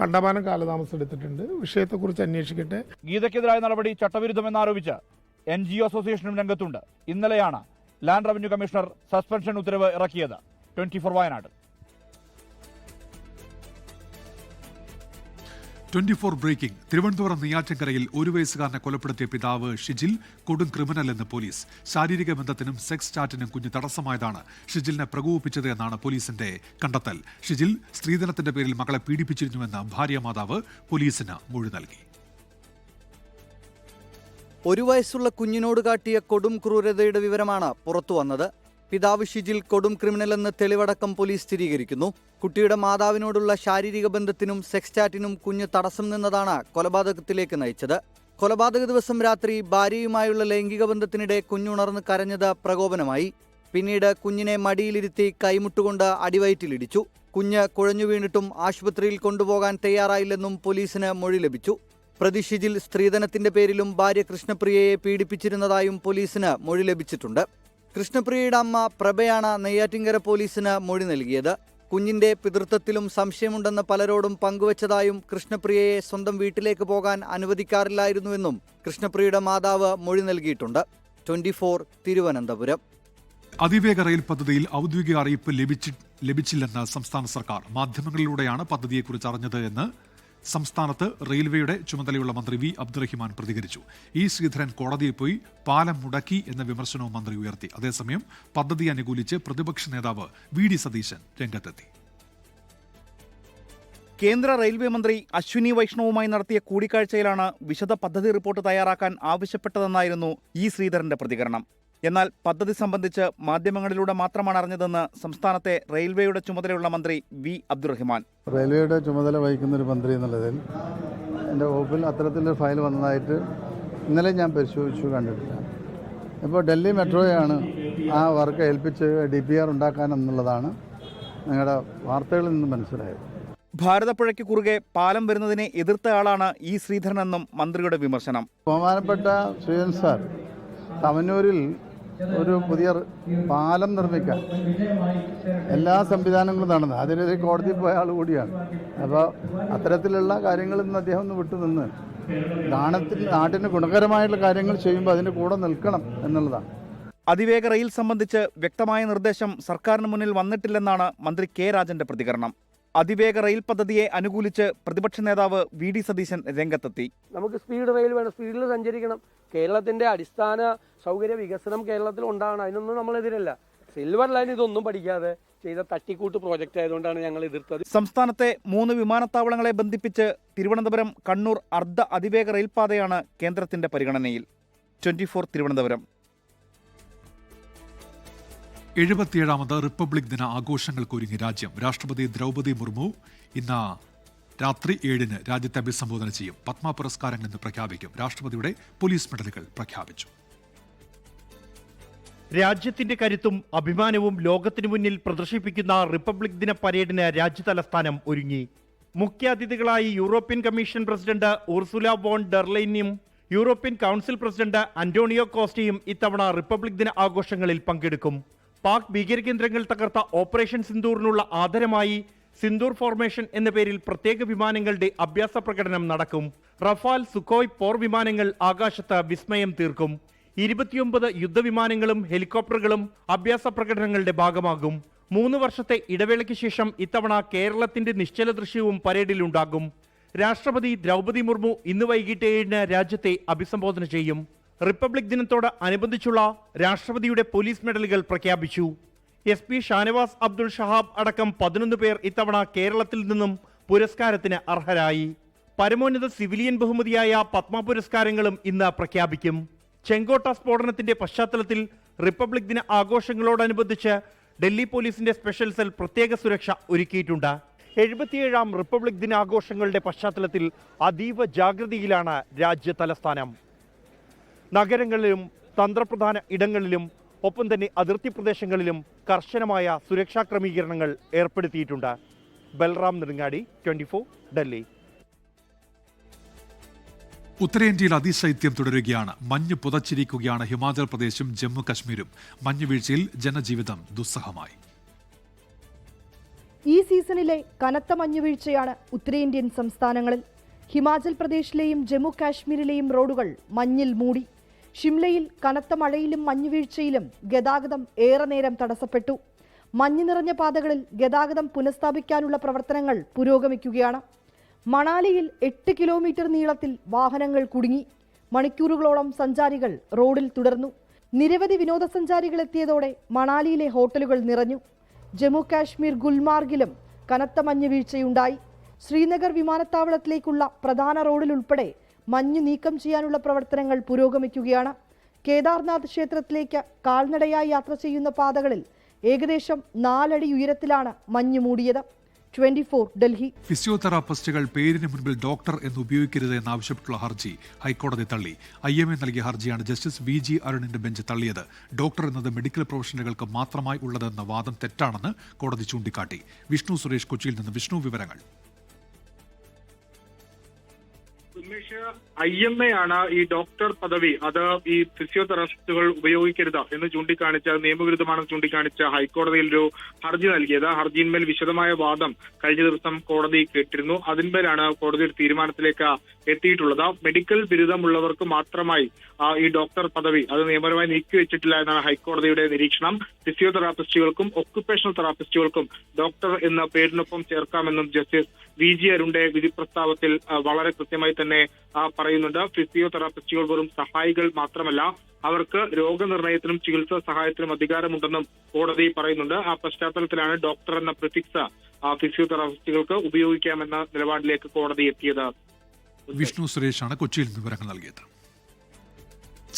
കണ്ടമാനം കാലതാമസം എടുത്തിട്ടുണ്ട്. വിഷയത്തെക്കുറിച്ച് അന്വേഷിക്കട്ടെ. ഗീതയ്ക്കെതിരായ നടപടി ചട്ടവിരുദ്ധമെന്നാരോപിച്ച് NGO അസോസിയേഷനും രംഗത്തുണ്ട്. ഇന്നലെയാണ് ലാൻഡ് റവന്യൂ കമ്മീഷണർ സസ്പെൻഷൻ ഉത്തരവ് ഇറക്കിയത്. 24 വയനാട്. 24 ബ്രേക്കിംഗ്. തിരുവനന്തപുരം നെയ്യാറ്റിൻകരയിൽ 1 വയസ്സുകാരനെ കൊലപ്പെടുത്തിയ പിതാവ് ഷിജിൽ കൊടും ക്രിമിനലെന്ന് പോലീസ്. ശാരീരിക ബന്ധത്തിനും സെക്സ് ചാറ്റിനും കുഞ്ഞ് തടസ്സമായതാണ് ഷിജിലിനെ പ്രകോപിപ്പിച്ചത് എന്നാണ് പോലീസിന്റെ കണ്ടെത്തൽ. ഷിജിൽ സ്ത്രീധനത്തിന്റെ പേരിൽ മകളെ പീഡിപ്പിച്ചിരുന്നുവെന്ന് ഭാര്യ മാതാവ് പോലീസിന് മൊഴി നൽകി. 1 വയസ്സുള്ള കുഞ്ഞിനോട് കാട്ടിയ കൊടും ക്രൂരതയുടെ വിവരമാണ് പുറത്തുവന്നത്. പിതാവ് ഷിജിൽ കൊടും ക്രിമിനലെന്ന് തെളിവടക്കം പോലീസ് സ്ഥിരീകരിക്കുന്നു. കുട്ടിയുടെ മാതാവിനോടുള്ള ശാരീരിക ബന്ധത്തിനും സെക്സ് ചാറ്റിനും കുഞ്ഞ് തടസ്സം നിന്നതാണ് കൊലപാതകത്തിലേക്ക് നയിച്ചത്. കൊലപാതക ദിവസം രാത്രി ഭാര്യയുമായുള്ള ലൈംഗിക ബന്ധത്തിനിടെ കുഞ്ഞുണർന്ന് കരഞ്ഞത് പ്രകോപനമായി. പിന്നീട് കുഞ്ഞിനെ മടിയിലിരുത്തി കൈമുട്ടുകൊണ്ട് അടിവയറ്റിലിടിച്ചു. കുഞ്ഞ് കുഴഞ്ഞു വീണിട്ടും ആശുപത്രിയിൽ കൊണ്ടുപോകാൻ തയ്യാറായില്ലെന്നും പോലീസിന് മൊഴി ലഭിച്ചു. പ്രതി ഷിജിൽ സ്ത്രീധനത്തിന്റെ പേരിലും ഭാര്യ കൃഷ്ണപ്രിയയെ പീഡിപ്പിച്ചിരുന്നതായും പോലീസിന് മൊഴി ലഭിച്ചിട്ടുണ്ട്. കൃഷ്ണപ്രിയയുടെ അമ്മ പ്രഭയാണ് നെയ്യാറ്റിൻകര പോലീസിന് മൊഴി നൽകിയത്. കുഞ്ഞിന്റെ പിതൃത്വത്തിലും സംശയമുണ്ടെന്ന് പലരോടും പങ്കുവച്ചതായും കൃഷ്ണപ്രിയയെ സ്വന്തം വീട്ടിലേക്ക് പോകാൻ അനുവദിക്കാറില്ലായിരുന്നുവെന്നും കൃഷ്ണപ്രിയയുടെ മാതാവ് മൊഴി നൽകിയിട്ടുണ്ട്. 24 തിരുവനന്തപുരം. അതിവേഗ റെയിൽ പദ്ധതിയിൽ ഔദ്യോഗിക അറിയിപ്പ് ലഭിച്ചില്ലെന്ന് സംസ്ഥാന സർക്കാർ. മാധ്യമങ്ങളിലൂടെയാണ് പദ്ധതിയെക്കുറിച്ച് അറിഞ്ഞത് എന്ന് സംസ്ഥാനത്ത് റെയിൽവേയുടെ ചുമതലയുള്ള മന്ത്രി വി അബ്ദുറഹിമാൻ പ്രതികരിച്ചു. ഇ ശ്രീധരൻ കോടതിയിൽ പോയി പാലം മുടക്കി എന്ന വിമർശനവും മന്ത്രി ഉയർത്തി. അതേസമയം പദ്ധതി അനുകൂലിച്ച് പ്രതിപക്ഷ നേതാവ് വി ഡി സതീശൻ രംഗത്തെത്തി. കേന്ദ്ര റെയിൽവേ മന്ത്രി അശ്വിനി വൈഷ്ണവുമായി നടത്തിയ കൂടിക്കാഴ്ചയിലാണ് വിശദ പദ്ധതി റിപ്പോർട്ട് തയ്യാറാക്കാൻ ആവശ്യപ്പെട്ടതെന്നായിരുന്നു ഇ ശ്രീധരന്റെ പ്രതികരണം. എന്നാൽ പദ്ധതി സംബന്ധിച്ച് മാധ്യമങ്ങളിലൂടെ മാത്രമാണ് അറിഞ്ഞതെന്ന് സംസ്ഥാനത്തെ റെയിൽവേയുടെ ചുമതലയുള്ള മന്ത്രി വി അബ്ദുറഹിമാൻ. റെയിൽവേയുടെ ചുമതല വഹിക്കുന്ന ഒരു മന്ത്രി എന്നുള്ളതിൽ എൻ്റെ വകുപ്പിൽ അത്തരത്തിലൊരു ഫയൽ വന്നതായിട്ട് ഇന്നലെ ഞാൻ പരിശോധിച്ചു, കണ്ടിട്ടില്ല. ഇപ്പോൾ ഡൽഹി മെട്രോയാണ് ആ വർക്ക് ഏൽപ്പിച്ച് DPR ഉണ്ടാക്കാൻ എന്നുള്ളതാണ് നിങ്ങളുടെ വാർത്തകളിൽ നിന്ന് മനസ്സിലായത്. ഭാരതപ്പുഴയ്ക്ക് കുറുകെ പാലം വരുന്നതിനെ എതിർത്ത ആളാണ് ഇ ശ്രീധരനെന്നും മന്ത്രിയുടെ വിമർശനം. ബഹുമാനപ്പെട്ട ശ്രീധരൻ സാർ തവന്നൂരിൽ ഒരു പുതിയ പാലം നിർമ്മിക്കാൻ എല്ലാ സംവിധാനങ്ങളും നടന്നു. അതിനെതിരെ കോടതിയിൽ പോയ ആൾ കൂടിയാണ്. അപ്പോൾ അത്തരത്തിലുള്ള കാര്യങ്ങളിൽ നിന്ന് അദ്ദേഹം ഒന്ന് വിട്ടുനിന്ന് നാട്ടിന് ഗുണകരമായിട്ടുള്ള കാര്യങ്ങൾ ചെയ്യുമ്പോൾ അതിൻ്റെ കൂടെ നിൽക്കണം എന്നുള്ളതാണ്. അതിവേഗ റെയിൽ സംബന്ധിച്ച് വ്യക്തമായ നിർദ്ദേശം സർക്കാരിന് മുന്നിൽ വന്നിട്ടില്ലെന്നാണ് മന്ത്രി കെ രാജന്റെ പ്രതികരണം. അതിവേഗ റെയിൽ പദ്ധതിയെ അനുകൂലിച്ച് പ്രതിപക്ഷ നേതാവ് വി ഡി സതീശൻ രംഗത്തെത്തി. നമുക്ക് സ്പീഡ് റെയിൽ വേണം, സ്പീഡിൽ സഞ്ചരിക്കണം. കേരളത്തിന്റെ അടിസ്ഥാന സൗകര്യ വികസനം കേരളത്തിൽ ഉണ്ടാകണം. അതിനൊന്നും നമ്മളെതിരല്ല. സിൽവർ ലൈൻ ഇതൊന്നും പഠിക്കാതെ ചെയ്ത തട്ടിക്കൂട്ട് പ്രോജക്റ്റ് ആയതുകൊണ്ടാണ് ഞങ്ങൾ എതിർത്തത്. സംസ്ഥാനത്തെ 3 വിമാനത്താവളങ്ങളെ ബന്ധിപ്പിച്ച് തിരുവനന്തപുരം കണ്ണൂർ അർദ്ധ അതിവേഗ റെയിൽപാതയാണ് കേന്ദ്രത്തിന്റെ പരിഗണനയിൽ. 24 തിരുവനന്തപുരം. 77ാമത് റിപ്പബ്ലിക് ദിന ആഘോഷങ്ങൾക്കൊരുങ്ങി രാജ്യം. രാഷ്ട്രപതി ദ്രൗപദി മുർമു ഇന്ന് രാത്രി 7-ന് രാജ്യത്തെ അഭിസംബോധന ചെയ്യും. പത്മ പുരസ്കാരങ്ങൾ ഇന്ന് പ്രഖ്യാപിക്കും. രാഷ്ട്രപതിയുടെ പോലീസ് മെഡലുകൾ പ്രഖ്യാപിച്ചു. രാജ്യത്തിന്റെ കരുത്തും അഭിമാനവും ലോകത്തിനു മുന്നിൽ പ്രദർശിപ്പിക്കുന്ന റിപ്പബ്ലിക് ദിന പരേഡിന് രാജ്യതലസ്ഥാനം ഒരുങ്ങി. മുഖ്യാതിഥികളായി European commission president Ursula von der ലെയ്നും യൂറോപ്യൻ കൗൺസിൽ പ്രസിഡന്റ് അന്റോണിയോ കോസ്റ്റയും ഇത്തവണ റിപ്പബ്ലിക് ദിന ആഘോഷങ്ങളിൽ പങ്കെടുക്കും. പാക് ഭീകരകേന്ദ്രങ്ങൾ തകർത്ത ഓപ്പറേഷൻ സിന്ദൂറിനുള്ള ആദരമായി സിന്ദൂർ ഫോർമേഷൻ എന്ന പേരിൽ പ്രത്യേക വിമാനങ്ങളുടെ അഭ്യാസ പ്രകടനം നടക്കും. റഫാൽ, സുഖോയ് പോർ വിമാനങ്ങൾ ആകാശത്ത് വിസ്മയം തീർക്കും. 29 യുദ്ധവിമാനങ്ങളും ഹെലികോപ്റ്ററുകളും അഭ്യാസ പ്രകടനങ്ങളുടെ ഭാഗമാകും. 3 വർഷത്തെ ഇടവേളയ്ക്ക് ശേഷം ഇത്തവണ കേരളത്തിന്റെ നിശ്ചല ദൃശ്യവും പരേഡിലുണ്ടാകും. രാഷ്ട്രപതി ദ്രൗപദി മുർമു ഇന്ന് വൈകിട്ട് 7-ന് രാജ്യത്തെ അഭിസംബോധന ചെയ്യും. റിപ്പബ്ലിക് ദിനത്തോട് അനുബന്ധിച്ചുള്ള രാഷ്ട്രപതിയുടെ പോലീസ് മെഡലുകൾ പ്രഖ്യാപിച്ചു. SP ഷാനവാസ് അബ്ദുൾ ഷഹാബ് അടക്കം 11 പേർ ഇത്തവണ കേരളത്തിൽ നിന്നും പുരസ്കാരത്തിന് അർഹരായി. പരമോന്നത സിവിലിയൻ ബഹുമതിയായ പത്മ പുരസ്കാരങ്ങളും ഇന്ന് പ്രഖ്യാപിക്കും. ചെങ്കോട്ട സ്ഫോടനത്തിന്റെ പശ്ചാത്തലത്തിൽ റിപ്പബ്ലിക് ദിന ആഘോഷങ്ങളോടനുബന്ധിച്ച് ഡൽഹി പോലീസിന്റെ സ്പെഷ്യൽ സെൽ പ്രത്യേക സുരക്ഷ ഒരുക്കിയിട്ടുണ്ട്. 77ാം റിപ്പബ്ലിക് ദിനാഘോഷങ്ങളുടെ പശ്ചാത്തലത്തിൽ അതീവ ജാഗ്രതയിലാണ് രാജ്യ തലസ്ഥാനം. നഗരങ്ങളിലും തന്ത്രപ്രധാന ഇടങ്ങളിലും ഒപ്പം തന്നെ അതിർത്തി പ്രദേശങ്ങളിലും കർശനമായ സുരക്ഷാ ക്രമീകരണങ്ങൾ ഏർപ്പെടുത്തിയിട്ടുണ്ട്. ബൽറാം നെടുങ്ങാടി, 24 ഡൽഹി. ഉത്തരേന്ത്യയിൽ അതിശൈത്യം തുടരുകയാണ്. മഞ്ഞ് പുതച്ചിരിക്കുകയാണ് ഹിമാചൽ പ്രദേശും ജമ്മു കശ്മീരും. മഞ്ഞുവീഴ്ചയിൽ ജനജീവിതം ദുസ്സഹമായി. ഈ സീസണിലെ കനത്ത മഞ്ഞുവീഴ്ചയാണ് ഉത്തരേന്ത്യൻ സംസ്ഥാനങ്ങളിൽ. ഹിമാചൽ പ്രദേശിലെയും ജമ്മു കാശ്മീരിലെയും റോഡുകൾ മഞ്ഞിൽ മൂടി. ഷിംലയിൽ കനത്ത മഴയിലും മഞ്ഞുവീഴ്ചയിലും ഗതാഗതം ഏറെ നേരം തടസ്സപ്പെട്ടു. മഞ്ഞ് നിറഞ്ഞ പാതകളിൽ ഗതാഗതം പുനഃസ്ഥാപിക്കാനുള്ള പ്രവർത്തനങ്ങൾ പുരോഗമിക്കുകയാണ്. മണാലിയിൽ 8 കിലോമീറ്റർ നീളത്തിൽ വാഹനങ്ങൾ കുടുങ്ങി. മണിക്കൂറുകളോളം സഞ്ചാരികൾ റോഡിൽ തുടർന്നു. നിരവധി വിനോദസഞ്ചാരികൾ എത്തിയതോടെ മണാലിയിലെ ഹോട്ടലുകൾ നിറഞ്ഞു. ജമ്മു കാശ്മീർ ഗുൽമാർഗിലും കനത്ത മഞ്ഞുവീഴ്ചയുണ്ടായി. ശ്രീനഗർ വിമാനത്താവളത്തിലേക്കുള്ള പ്രധാന റോഡിലുൾപ്പെടെ മഞ്ഞ് നീക്കം ചെയ്യാനുള്ള പ്രവർത്തനങ്ങൾ പുരോഗമിക്കുകയാണ്. കേദാർനാഥ് ക്ഷേത്രത്തിലേക്ക് കാൽനടയായി യാത്ര ചെയ്യുന്ന പാതകളിൽ ഏകദേശം 4 അടി ഉയരത്തിലാണ് മഞ്ഞ് മൂടിയത്. 24 ഡൽഹി. ഫിസിയോതെറാപ്പിസ്റ്റുകൾ പേരിന് മുൻപിൽ ഡോക്ടർ എന്ന് ഉപയോഗിക്കരുത് എന്നാവശ്യപ്പെട്ടുള്ള ഹർജി ഹൈക്കോടതി തള്ളി. IMA നൽകിയ ഹർജിയാണ് ജസ്റ്റിസ് VG അരുണിന്റെ ബെഞ്ച് തള്ളിയത്. ഡോക്ടർ എന്നത് മെഡിക്കൽ പ്രൊഫഷണലുകൾക്ക് മാത്രമായി ഉള്ളതെന്ന വാദം തെറ്റാണെന്ന് കോടതി ചൂണ്ടിക്കാട്ടി. വിഷ്ണു സുരേഷ് കൊച്ചിയിൽ നിന്ന്. വിഷ്ണു, വിവരങ്ങൾ. IMA ആണ് ഈ ഡോക്ടർ പദവി അത് ഈ ഫിസിയോതെറാപ്പിസ്റ്റുകൾ ഉപയോഗിക്കരുത് എന്ന് ചൂണ്ടിക്കാണിച്ച് നിയമവിരുദ്ധമാണെന്ന് ചൂണ്ടിക്കാണിച്ച് ഹൈക്കോടതിയിൽ ഒരു ഹർജി നൽകിയത്. ഹർജിയിന്മേൽ വിശദമായ വാദം കഴിഞ്ഞ ദിവസം കോടതി കേട്ടിരുന്നു. അതിന്മേലാണ് കോടതി ഒരു തീരുമാനത്തിലേക്ക് എത്തിയിട്ടുള്ളത്. മെഡിക്കൽ ബിരുദമുള്ളവർക്ക് മാത്രമായി ഈ ഡോക്ടർ പദവി അത് നിയമപരമായി നീക്കിവെച്ചിട്ടില്ല എന്നാണ് ഹൈക്കോടതിയുടെ നിരീക്ഷണം. ഫിസിയോതെറാപ്പിസ്റ്റുകൾക്കും ഒക്കുപേഷണൽ തെറാപ്പിസ്റ്റുകൾക്കും ഡോക്ടർ എന്ന പേരിനൊപ്പം ചേർക്കാമെന്നും ജസ്റ്റിസ് VG അരുണിന്റെ വിധി പ്രസ്താവത്തിൽ വളരെ കൃത്യമായി തന്നെ പറയുന്നുണ്ട്. ഫിസിയോതെറാപ്പിസ്റ്റുകൾ വെറും സഹായികൾ മാത്രമല്ല, അവർക്ക് രോഗനിർണയത്തിനും ചികിത്സാ സഹായത്തിനും അധികാരമുണ്ടെന്നും കോടതി പറയുന്നുണ്ട്. ആ പശ്ചാത്തലത്തിലാണ് ഡോക്ടർ എന്ന പ്രിഫിക്സ് ഫിസിയോതെറാപ്പിസ്റ്റുകൾക്ക് ഉപയോഗിക്കാമെന്ന നിലപാടിലേക്ക് കോടതി എത്തിയത്. വിഷ്ണു സുരേഷാണ് കൊച്ചിയിൽ നിന്ന് വിവരങ്ങൾ നൽകിയത്.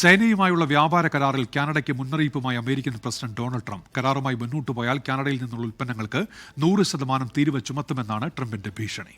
ചൈനയുമായുള്ള വ്യാപാര കരാറിൽ കാനഡയ്ക്ക് മുന്നറിയിപ്പുമായി അമേരിക്കൻ പ്രസിഡന്റ് ഡൊണാൾഡ് ട്രംപ്. കരാറുമായി മുന്നോട്ടു പോയാൽ കാനഡയിൽ നിന്നുള്ള ഉൽപ്പന്നങ്ങൾക്ക് 100% തീരുവ ചുമത്തുമെന്നാണ് ട്രംപിന്റെ ഭീഷണി.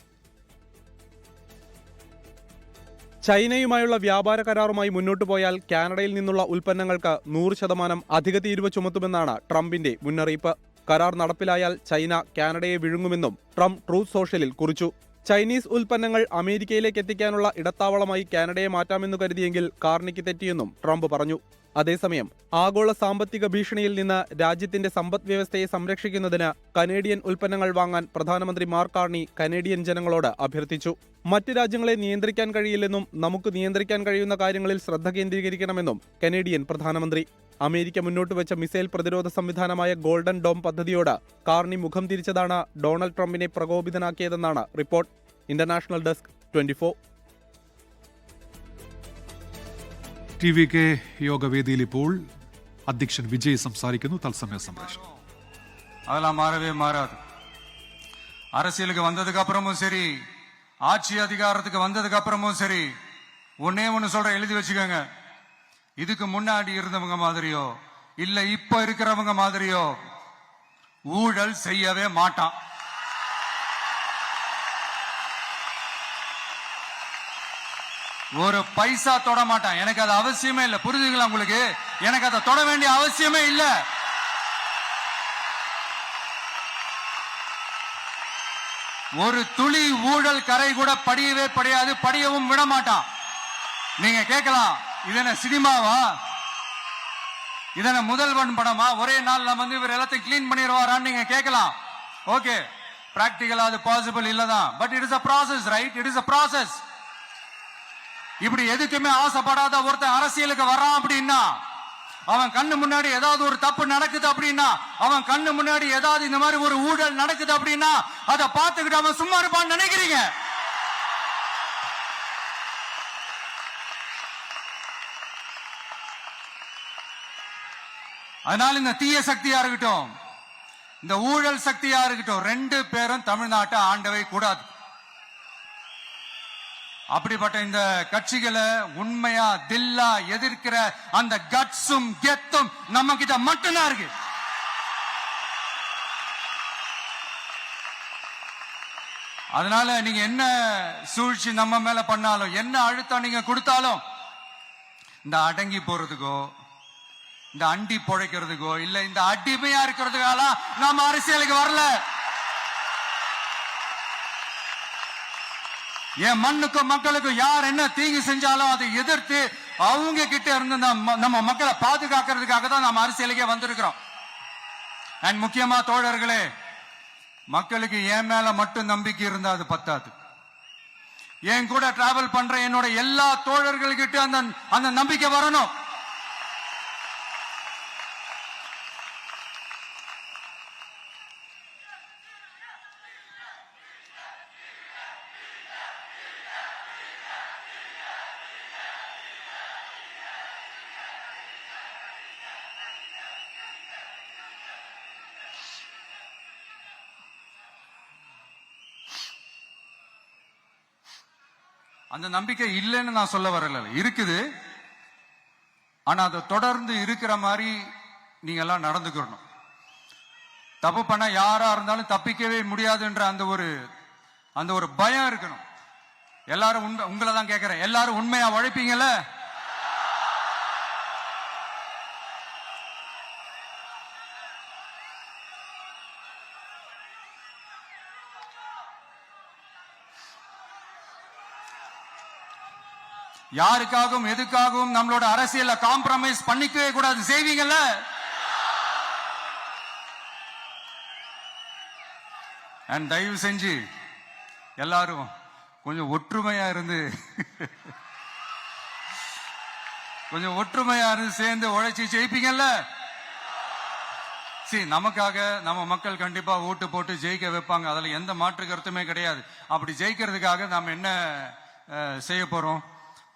ചൈനയുമായുള്ള വ്യാപാര കരാറുമായി മുന്നോട്ടു പോയാൽ കാനഡയിൽ നിന്നുള്ള ഉൽപ്പന്നങ്ങൾക്ക് 100% അധിക തീരുവ ചുമത്തുമെന്നാണ് ട്രംപിന്റെ മുന്നറിയിപ്പ്. കരാർ നടപ്പിലായാൽ ചൈന കാനഡയെ വിഴുങ്ങുമെന്നും ട്രംപ് ട്രൂത്ത് സോഷ്യലിൽ കുറിച്ചു. ചൈനീസ് ഉൽപ്പന്നങ്ങൾ അമേരിക്കയിലേക്ക് എത്തിക്കാനുള്ള ഇടത്താവളമായി കാനഡയെ മാറ്റാമെന്നു കരുതിയെങ്കിൽ കാർണിക്ക് തെറ്റിയെന്നും ട്രംപ് പറഞ്ഞു. അതേസമയം ആഗോള സാമ്പത്തിക ഭീഷണിയിൽ നിന്ന് രാജ്യത്തിന്റെ സമ്പദ് വ്യവസ്ഥയെ സംരക്ഷിക്കുന്നതിന് കനേഡിയൻ ഉൽപ്പന്നങ്ങൾ വാങ്ങാൻ പ്രധാനമന്ത്രി മാർക്ക് കാർണി കനേഡിയൻ ജനങ്ങളോട് അഭ്യർത്ഥിച്ചു. മറ്റ് രാജ്യങ്ങളെ നിയന്ത്രിക്കാൻ കഴിയില്ലെന്നും നമുക്ക് നിയന്ത്രിക്കാൻ കഴിയുന്ന കാര്യങ്ങളിൽ ശ്രദ്ധ കേന്ദ്രീകരിക്കണമെന്നും കനേഡിയൻ പ്രധാനമന്ത്രി. അമേരിക്ക മുന്നോട്ട് വെച്ച മിസൈൽ പ്രതിരോധ സംവിധാനമായ ഗോൾഡൻ ഡോം പദ്ധതിയോട് കാർണി മുഖം തിരിച്ചതാണ് ഡൊണാൾഡ് ട്രംപിനെ പ്രകോപിതനാക്കിയതെന്നാണ് റിപ്പോർട്ട്. International desk 24. TVK യോഗവേദിയിൽ ഇപ്പോൾ അധ്യക്ഷൻ വിജയ് സംസാരിക്കുന്നു. തത്സമയ സംപ്രേഷണം. அதெல்லாம் மாறவே மாறாது. அரசியலுக்கு வந்ததுக்கு அப்புறமும் சரி, ஆட்சி அதிகாரத்துக்கு வந்ததுக்கு அப்புறமும் சரி, ஒன்னே ஒன்னு சொல்ற எழுதி வச்சுக்கோங்க. இதுக்கு முன்னாடி இருந்தவங்க மாதிரியோ இல்ல இப்ப இருக்கிறவங்க மாதிரியோ ஊழல் செய்யவே மாட்டான். ஒரு பைசா தொட மாட்டான். எனக்கு அது அவசியமே இல்லை. புரிஞ்சுங்களா உங்களுக்கு? எனக்கு அதை தொட வேண்டிய அவசியமே இல்லை. ஒரு துளி ஊழல் கரை கூட படியவே படியாது, படியவும் விட மாட்டான். நீங்க கேட்கலாம், இது என்ன சினிமாவா, இது என்ன முதல்வன் படமா, ஒரே நாள் நம்ம இவர் எல்லாத்தையும் கிளீன் பண்ணிடுவாரான்னு நீங்க கேட்கலாம். ஓகே, பிராக்டிகலா அது பாசிபிள் இல்லதான். But it is a process, right? It is a process. இப்படி எதுக்குமே ஆசைப்படாத ஒருத்தன் அரசியலுக்கு வரான் அப்படின்னா, அவன் கண்ணு முன்னாடி ஏதாவது ஒரு தப்பு நடக்குது அப்படின்னா, அவன் கண்ணு முன்னாடி ஏதாவது இந்த மாதிரி ஒரு ஊழல் நடக்குது அப்படின்னா, அதை பார்த்துக்கிட்டு அவன் சும்மா இருப்பான்னு நினைக்கிறீங்க? அதனால இந்த தீய சக்தியா இருக்கட்டும், இந்த ஊழல் சக்தியா இருக்கட்டும், 2 பேரும் தமிழ்நாட்டை ஆண்டவை கூடாது. அப்படிப்பட்ட இந்த கட்சிகளை உண்மையா தில்லா எதிர்க்கிற அந்த கட்ஸும் கெத்தும் நம்ம கிட்ட மட்டும்தான் இருக்கு. அதனால நீங்க என்ன சூழ்ச்சி நம்ம மேல பண்ணாலும், என்ன அழுத்தம் நீங்க கொடுத்தாலும், இந்த அடங்கி போறதுக்கோ, இந்த அண்டி பொழைக்கிறதுக்கோ, இல்ல இந்த அடிமையா இருக்கிறதுக்கால நாம அரசியலுக்கு வரல. என் மண்ணுக்கும் மக்களுக்கும் யார் என்ன தீங்கு செஞ்சாலும் அதை எதிர்த்து அவங்க கிட்ட இருந்து நம்ம மக்களை பாதுகாக்கிறதுக்காக தான் நம்ம அரசியலுக்கே வந்திருக்கிறோம். அண்ட் முக்கியமா தோழர்களே, மக்களுக்கு என் மேல மட்டும் நம்பிக்கை இருந்தா அது பத்தாது. என் கூட டிராவல் பண்ற என்னோட எல்லா தோழர்கள்கிட்ட அந்த நம்பிக்கை வரணும். அந்த நம்பிக்கை இல்லைன்னு நான் சொல்ல வரல, இருக்குது. ஆனா அதை தொடர்ந்து இருக்கிற மாதிரி நீங்க எல்லாம் நடந்துக்கணும். தப்பு பண்ண யாரா இருந்தாலும் தப்பிக்கவே முடியாதுன்ற அந்த ஒரு பயம் இருக்கணும். எல்லாரும் உங்களை தான் கேட்கிறேன், எல்லாரும் உண்மையா உழைப்பீங்கல்ல? யாருக்காகவும் எதுக்காகவும் நம்மளோட அரசியல காம்ப்ரமைஸ் பண்ணிக்கவே கூடாது, செய்வீங்கல்ல? அண்ட் தயவு செஞ்சு எல்லாரும் கொஞ்சம் ஒற்றுமையா இருந்து சேர்ந்து உழைச்சி ஜெயிப்பீங்கல்ல? நமக்காக நம்ம மக்கள் கண்டிப்பா ஓட்டு போட்டு ஜெயிக்க வைப்பாங்க, அதுல எந்த மாற்று கருத்துமே கிடையாது. அப்படி ஜெயிக்கிறதுக்காக நாம் என்ன செய்ய போறோம்?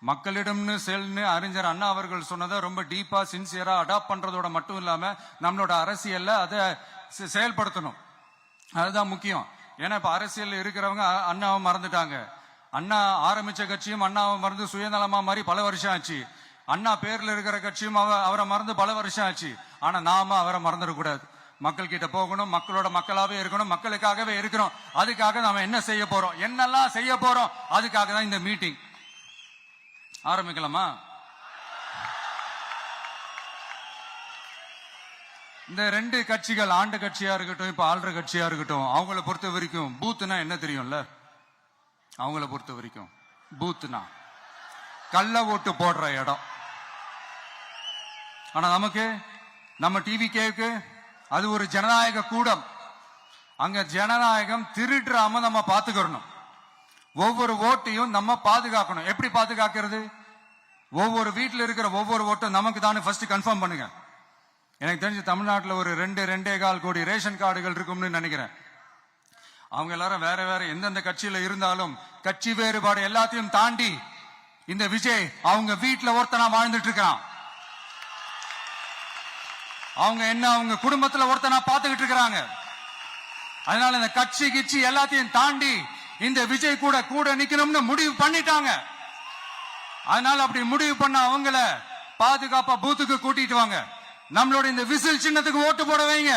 மக்களிடம்னு செல்னு அறிஞர் அண்ணா அவர்கள் சொன்னதை ரொம்ப டீப்பா சின்சியரா அடாப்ட் பண்றதோட மட்டும் இல்லாம நம்மளோட அரசியல்ல அதை செயல்படுத்தணும். அதுதான் முக்கியம். ஏன்னா இப்ப அரசியல் இருக்கிறவங்க அண்ணாவை மறந்துட்டாங்க. அண்ணா ஆரம்பிச்ச கட்சியும் அண்ணாவை மறந்து சுயநலமா மாதிரி பல வருஷம் ஆச்சு. அண்ணா பேர்ல இருக்கிற கட்சியும் அவரை மறந்து பல வருஷம் ஆச்சு. ஆனா நாம அவரை மறந்துடக்கூடாது. மக்கள் கிட்ட போகணும், மக்களோட மக்களாவே இருக்கணும், மக்களுக்காகவே இருக்கணும். அதுக்காக நாம என்ன செய்ய போறோம், என்னெல்லாம் செய்ய போறோம், அதுக்காக தான் இந்த மீட்டிங். ஆரம்பிக்கலாமா? இந்த ரெண்டு கட்சிகள், ஆண்டு கட்சியா இருக்கட்டும் இப்ப ஆள்ற கட்சியா இருக்கட்டும், அவங்கள பொறுத்த வரைக்கும் பூத்துனா என்ன தெரியும்ல? அவங்கள பொறுத்த வரைக்கும் பூத்துனா கள்ள ஓட்டு போடுற இடம். ஆனா நமக்கு, நம்ம டிவிகேக்கு அது ஒரு ஜனநாயக கூடம். அங்க ஜனநாயகம் திருடுறாம நம்ம பாத்துக்கணும். ஒவ்வொரு ஓட்டையும் நம்ம பாதுகாக்கணும். எப்படி பாதுகாக்கிறது? ஒவ்வொரு வீட்டில் இருக்கிற ஒவ்வொரு ஓட்டும் நமக்கு தானே ஃபர்ஸ்ட் கன்ஃபார்ம் பண்ணுங்க. எனக்கு தெரிஞ்சு தமிழ்நாட்டில் ஒரு 2.25 கோடி ரேஷன் கார்டுகள் இருக்கும்னு நினைக்கிறேன். அவங்க எல்லாரும் வேற வேற எந்தெந்த கட்சியில இருந்தாலும் கட்சி வேறுபாடு எல்லாத்தையும் தாண்டி இந்த விஜய் அவங்க வீட்டுல ஒருத்தனா வாழ்ந்துட்டு இருக்கான். அவங்க குடும்பத்துல ஒருத்தனா பாத்துக்கிட்டு இருக்கிறாங்க. அதனால இந்த கட்சி கிச்சி எல்லாத்தையும் தாண்டி இந்த விஜய் கூட நிக்கணும்னு முடிவு பண்ணிட்டாங்க. அதனால அப்படி முடிவு பண்ண அவங்கள பாதுகாப்பா பூத்துக்கு கூட்டிட்டு வாங்க. நம்மளோட இந்த விசில் சின்னத்துக்கு ஓட்டு போட வைங்க.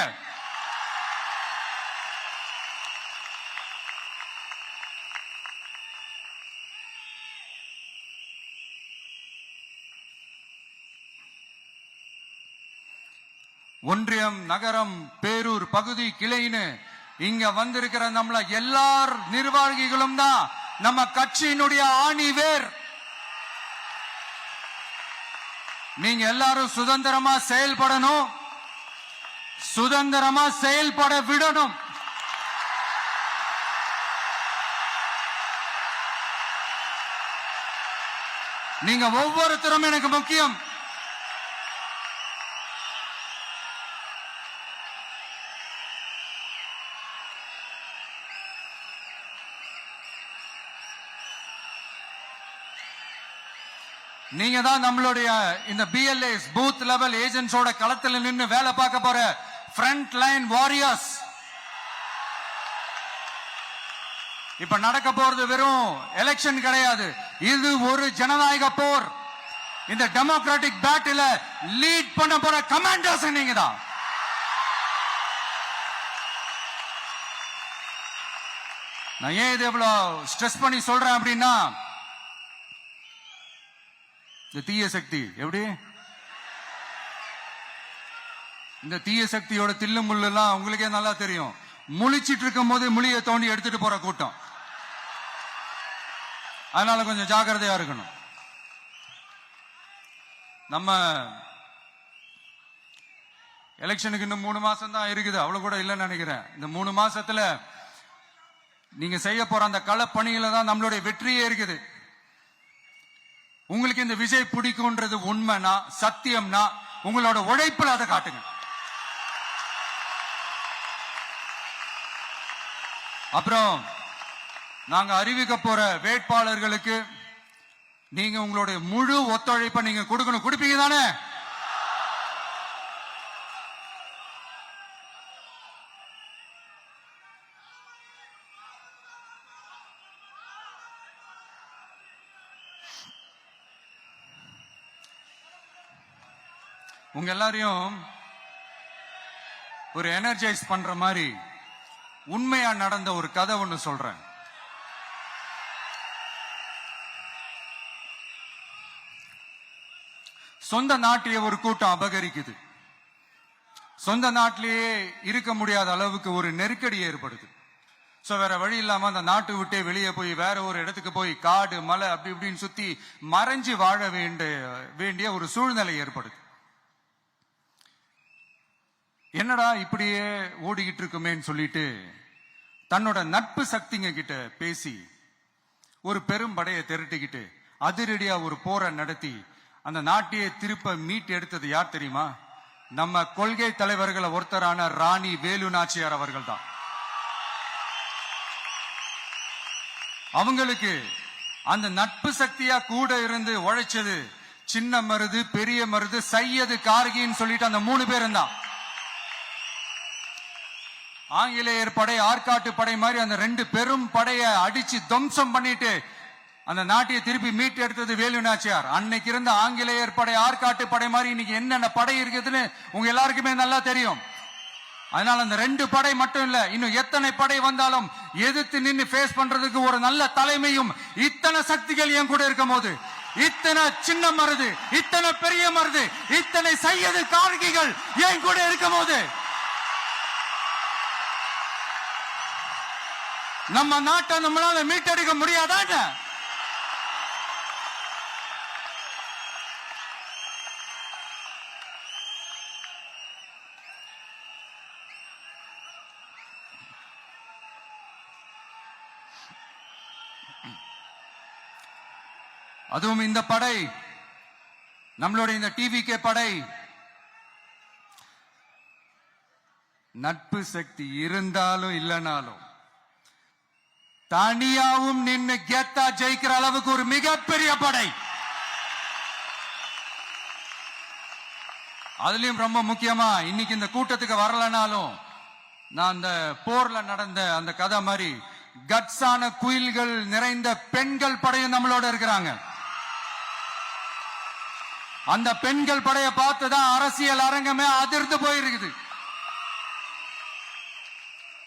ஒன்றியம், நகரம், பேரூர், பகுதி, கிளைன்னு இங்க வந்திருக்கிற நம்மள எல்லார் நிர்வாகிகளும் தான் நம்ம கட்சியினுடைய ஆணி வேர். நீங்க எல்லாரும் சுதந்திரமா செயல்படணும், சுதந்திரமா செயல்பட விடணும். நீங்க ஒவ்வொருத்தரும் எனக்கு முக்கியம். நீங்க தான் நம்மளுடைய இந்த BLAs பூத் லெவல் ஏஜென்ட்ஸோட களத்துல நின்று வேலை பார்க்க போற ஃப்ரண்ட் லைன் வாரியர்ஸ். இப்ப நடக்க போறது வெறும் எலெக்ஷன் கிடையாது, இது ஒரு ஜனநாயக போர். இந்த டெமோக்ராட்டிக் பேட்டில லீட் பண்ண போற கமாண்டர்ஸ் நீங்க தான். நான் ஏன் இது எவ்வளவு ஸ்ட்ரெஸ் பண்ணி சொல்றேன் அப்படின்னா, இந்த தீய சக்தி எப்படி, இந்த தீய சக்தியோட தில்லு முள்ளு எல்லாம் உங்களுக்கே நல்லா தெரியும். முழிச்சிட்டு இருக்கும் போது முழியை தோண்டி எடுத்துட்டு போற கூட்டம். அதனால கொஞ்சம் ஜாக்கிரதையா இருக்கணும். நம்ம எலெக்ஷனுக்கு இன்னும் 3 மாசம் தான் இருக்குது, அவ்வளவு கூட இல்லைன்னு நினைக்கிறேன். இந்த 3 மாசத்துல நீங்க செய்ய போற அந்த களப்பணியில தான் நம்மளுடைய வெற்றியே இருக்குது. உங்களுக்கு இந்த விஜய் பிடிக்கும்ன்றது உண்மைனா, சத்தியம்னா, உங்களோட உழைப்புல அதை காட்டுங்க. அப்புறம் நாங்க அறிவிக்க போற வேட்பாளர்களுக்கு நீங்க உங்களுடைய முழு ஒத்துழைப்பை நீங்க கொடுக்கணும். கொடுப்பீங்க தானே? உங்க எல்லாரையும் ஒரு எனர்ஜைஸ் பண்ற மாதிரி உண்மையா நடந்த ஒரு கதை ஒண்ணு சொல்றேன். சொந்த நாட்டையே ஒரு கூட்டம் அபகரிக்குது. சொந்த நாட்டிலேயே இருக்க முடியாத அளவுக்கு ஒரு நெருக்கடி ஏற்படுது. சோ வேற வழி இல்லாம அந்த நாட்டை விட்டே வெளியே போய் வேற ஒரு இடத்துக்கு போய் காடு மலை அப்படி இப்படின்னு சுத்தி மறைஞ்சு வாழ வேண்டிய ஒரு சூழ்நிலை ஏற்படுது. என்னடா இப்படியே ஓடிக்கிட்டு இருக்குமேன்னு சொல்லிட்டு தன்னோட நட்பு சக்திங்க கிட்ட பேசி ஒரு பெரும் படையை திரட்டிக்கிட்டு அதிரடியா ஒரு போரை நடத்தி அந்த நாட்டையே திருப்ப மீட்டு எடுத்தது யார் தெரியுமா? நம்ம கொள்கை தலைவர்களை ஒருத்தரான ராணி வேலு நாச்சியார் அவர்கள் தான். அவங்களுக்கு அந்த நட்பு சக்தியா கூட இருந்து உழைச்சது சின்ன மருது, பெரிய மருது, சையது, கார்கின்னு சொல்லிட்டு அந்த 3 பேரும் தான். ஆங்கிலேயர் படை, ஆற்காட்டு படை மாதிரி அந்த 2 பெரும் படையை அடிச்சு துவம்சம் பண்ணிட்டு அந்த நாட்டையை திருப்பி மீட்டு எடுத்தது வேலு நாச்சியார். அன்னைக்கு இருந்த ஆங்கிலேயர் படை, ஆற்காட்டு படை மாதிரி இன்னைக்கு என்னென்ன படை இருக்குதுன்னு உங்க எல்லாருக்குமே நல்லா தெரியும். அதனால அந்த 2 படை மட்டும் இல்ல, இன்னும் எத்தனை படை வந்தாலும் எதிர்த்து நின்று ஃபேஸ் பண்றதுக்கு ஒரு நல்ல தலைமையும் இத்தனை சக்திகள் என் கூட இருக்கும் போது, இத்தனை சின்ன மருது, இத்தனை பெரிய மருது, இத்தனை சையது கார்கிகள் என் கூட இருக்கும் போது நம்ம நாட்டை நம்மளால மீட்டெடுக்க முடியாதா? அதுவும் இந்த படை, நம்மளுடைய இந்த டிவிகே படை நட்பு சக்தி இருந்தாலும் இல்லைனாலும் தனியாவும் நின்று கெத்தா ஜெயிக்கிற அளவுக்கு ஒரு மிகப்பெரிய படை. அதுலயும் ரொம்ப முக்கியமா இன்னைக்கு இந்த கூட்டத்துக்கு வரலனாலும் நான் அந்த போர்ல நடந்த அந்த கதை மாதிரி கட்ஸான குயில்கள் நிறைந்த பெண்கள் படையும் நம்மளோட இருக்கிறாங்க. அந்த பெண்கள் படையை பார்த்துதான் அரசியல் அரங்கமே அதிர்ந்து போயிருக்குது.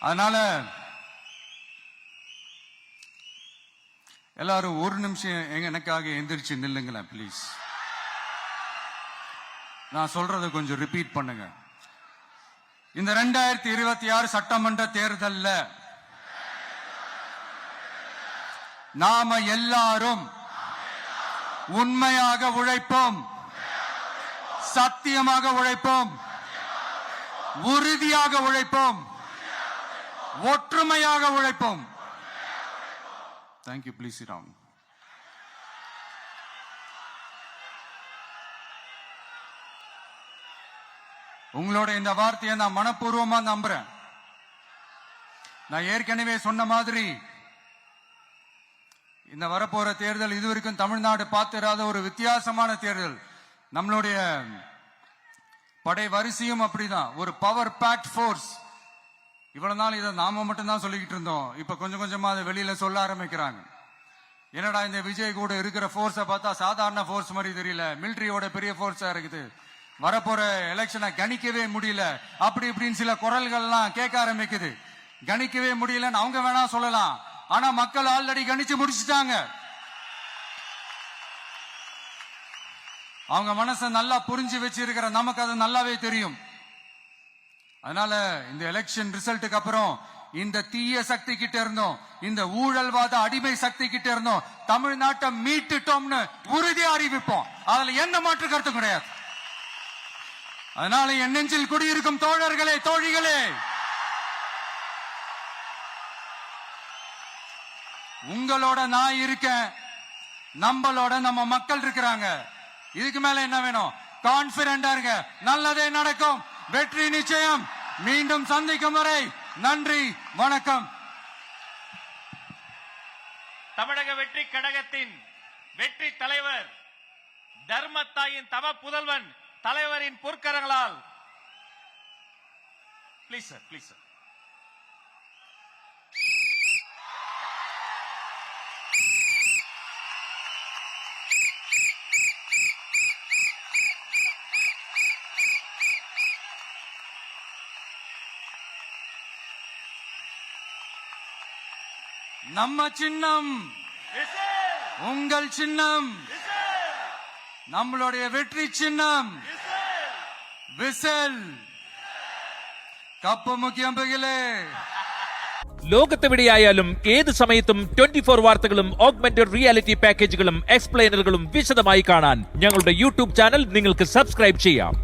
அதனால எல்லாரும் ஒரு நிமிஷம் எனக்காக எந்திரிச்சு நில்லுங்களேன் ப்ளீஸ். நான் சொல்றதை கொஞ்சம் ரிப்பீட் பண்ணுங்க. இந்த 2026 சட்டமன்ற தேர்தல்ல நாம எல்லாரும் உண்மையாக உழைப்போம், சத்தியமாக உழைப்போம், உறுதியாக உழைப்போம், ஒற்றுமையாக உழைப்போம். தேங்க்யூ. Please sit down. உங்களோட இந்த வார்த்தையை நான் மனப்பூர்வமா நம்புறேன். நான் ஏற்கனவே சொன்ன மாதிரி இந்த வரப்போற தேர்தல் இதுவரைக்கும் தமிழ்நாடு பார்த்திராத ஒரு வித்தியாசமான தேர்தல். நம்மளுடைய படை வரிசையும் அப்படிதான், ஒரு பவர் பேக்ட் ஃபோர்ஸ். இவ்வளவு நாள் இதை நாம மட்டும்தான் சொல்லிக்கிட்டு இருந்தோம். இப்ப கொஞ்சம் கொஞ்சமா அதை வெளியில சொல்ல ஆரம்பிக்கிறாங்க. என்னடா இந்த விஜய் கூட இருக்கிற போர்ஸை பார்த்தா சாதாரண போர்ஸ் மாதிரி தெரியல, மிலிட்டரியோட பெரிய போர்ஸா இருக்குது, வரப்போற எலெக்ஷனை கணிக்கவே முடியல, அப்படி இப்படின்னு சில குரல்கள்லாம் கேட்க ஆரம்பிக்குது. கணிக்கவே முடியலன்னு அவங்க வேணா சொல்லலாம், ஆனா மக்கள் ஆல்ரெடி கணிச்சு முடிச்சுட்டாங்க. அவங்க மனசை நல்லா புரிஞ்சு வச்சிருக்கிற நமக்கு அது நல்லாவே தெரியும். அதனால இந்த எலெக்ஷன் ரிசல்ட்டுக்கு அப்புறம் இந்த தீய சக்தி கிட்ட இருந்தோம், இந்த ஊழல்வாத அடிமை சக்தி கிட்ட இருந்தோம் தமிழ்நாட்டை மீட்டுட்டோம்னு உறுதியா அறிவிப்போம். அதுல எந்த மாற்று கருத்து கிடையாது. அதனால என் நெஞ்சில் குடியிருக்கும் தோழர்களே, தோழிகளே, உங்களோட நான் இருக்கேன், நம்மளோட நம்ம மக்கள் இருக்கிறாங்க. இதுக்கு மேல என்ன வேணும்? கான்பிடண்டா இருங்க, நல்லதே நடக்கும், வெற்றி நிச்சயம். மீண்டும் சந்திக்கும் வரை நன்றி, வணக்கம். தமிழக வெற்றி கழகத்தின் வெற்றி தலைவர், தர்மத்தாயின் தவ புதல்வன், தலைவரின் பொற்கரங்களால் ப்ளீஸ் சார், ப்ளீஸ் சார். நம்ம சின்னம் உங்கள் சின்னம் நம்மளுடைய வெற்றி சின்னம் விசில் കപ്പ് മുഖ്യം പകലേ. ലോകത്തെവിടെയായാലും ഏത് സമയത്തും 24 വാർത്തകളും ഓഗ്മെന്റഡ് റിയാലിറ്റി പാക്കേജുകളും എക്സ്പ്ലെയിനറുകളും വിശദമായി കാണാൻ ഞങ്ങളുടെ യൂട്യൂബ് ചാനൽ നിങ്ങൾക്ക് സബ്സ്ക്രൈബ് ചെയ്യാം.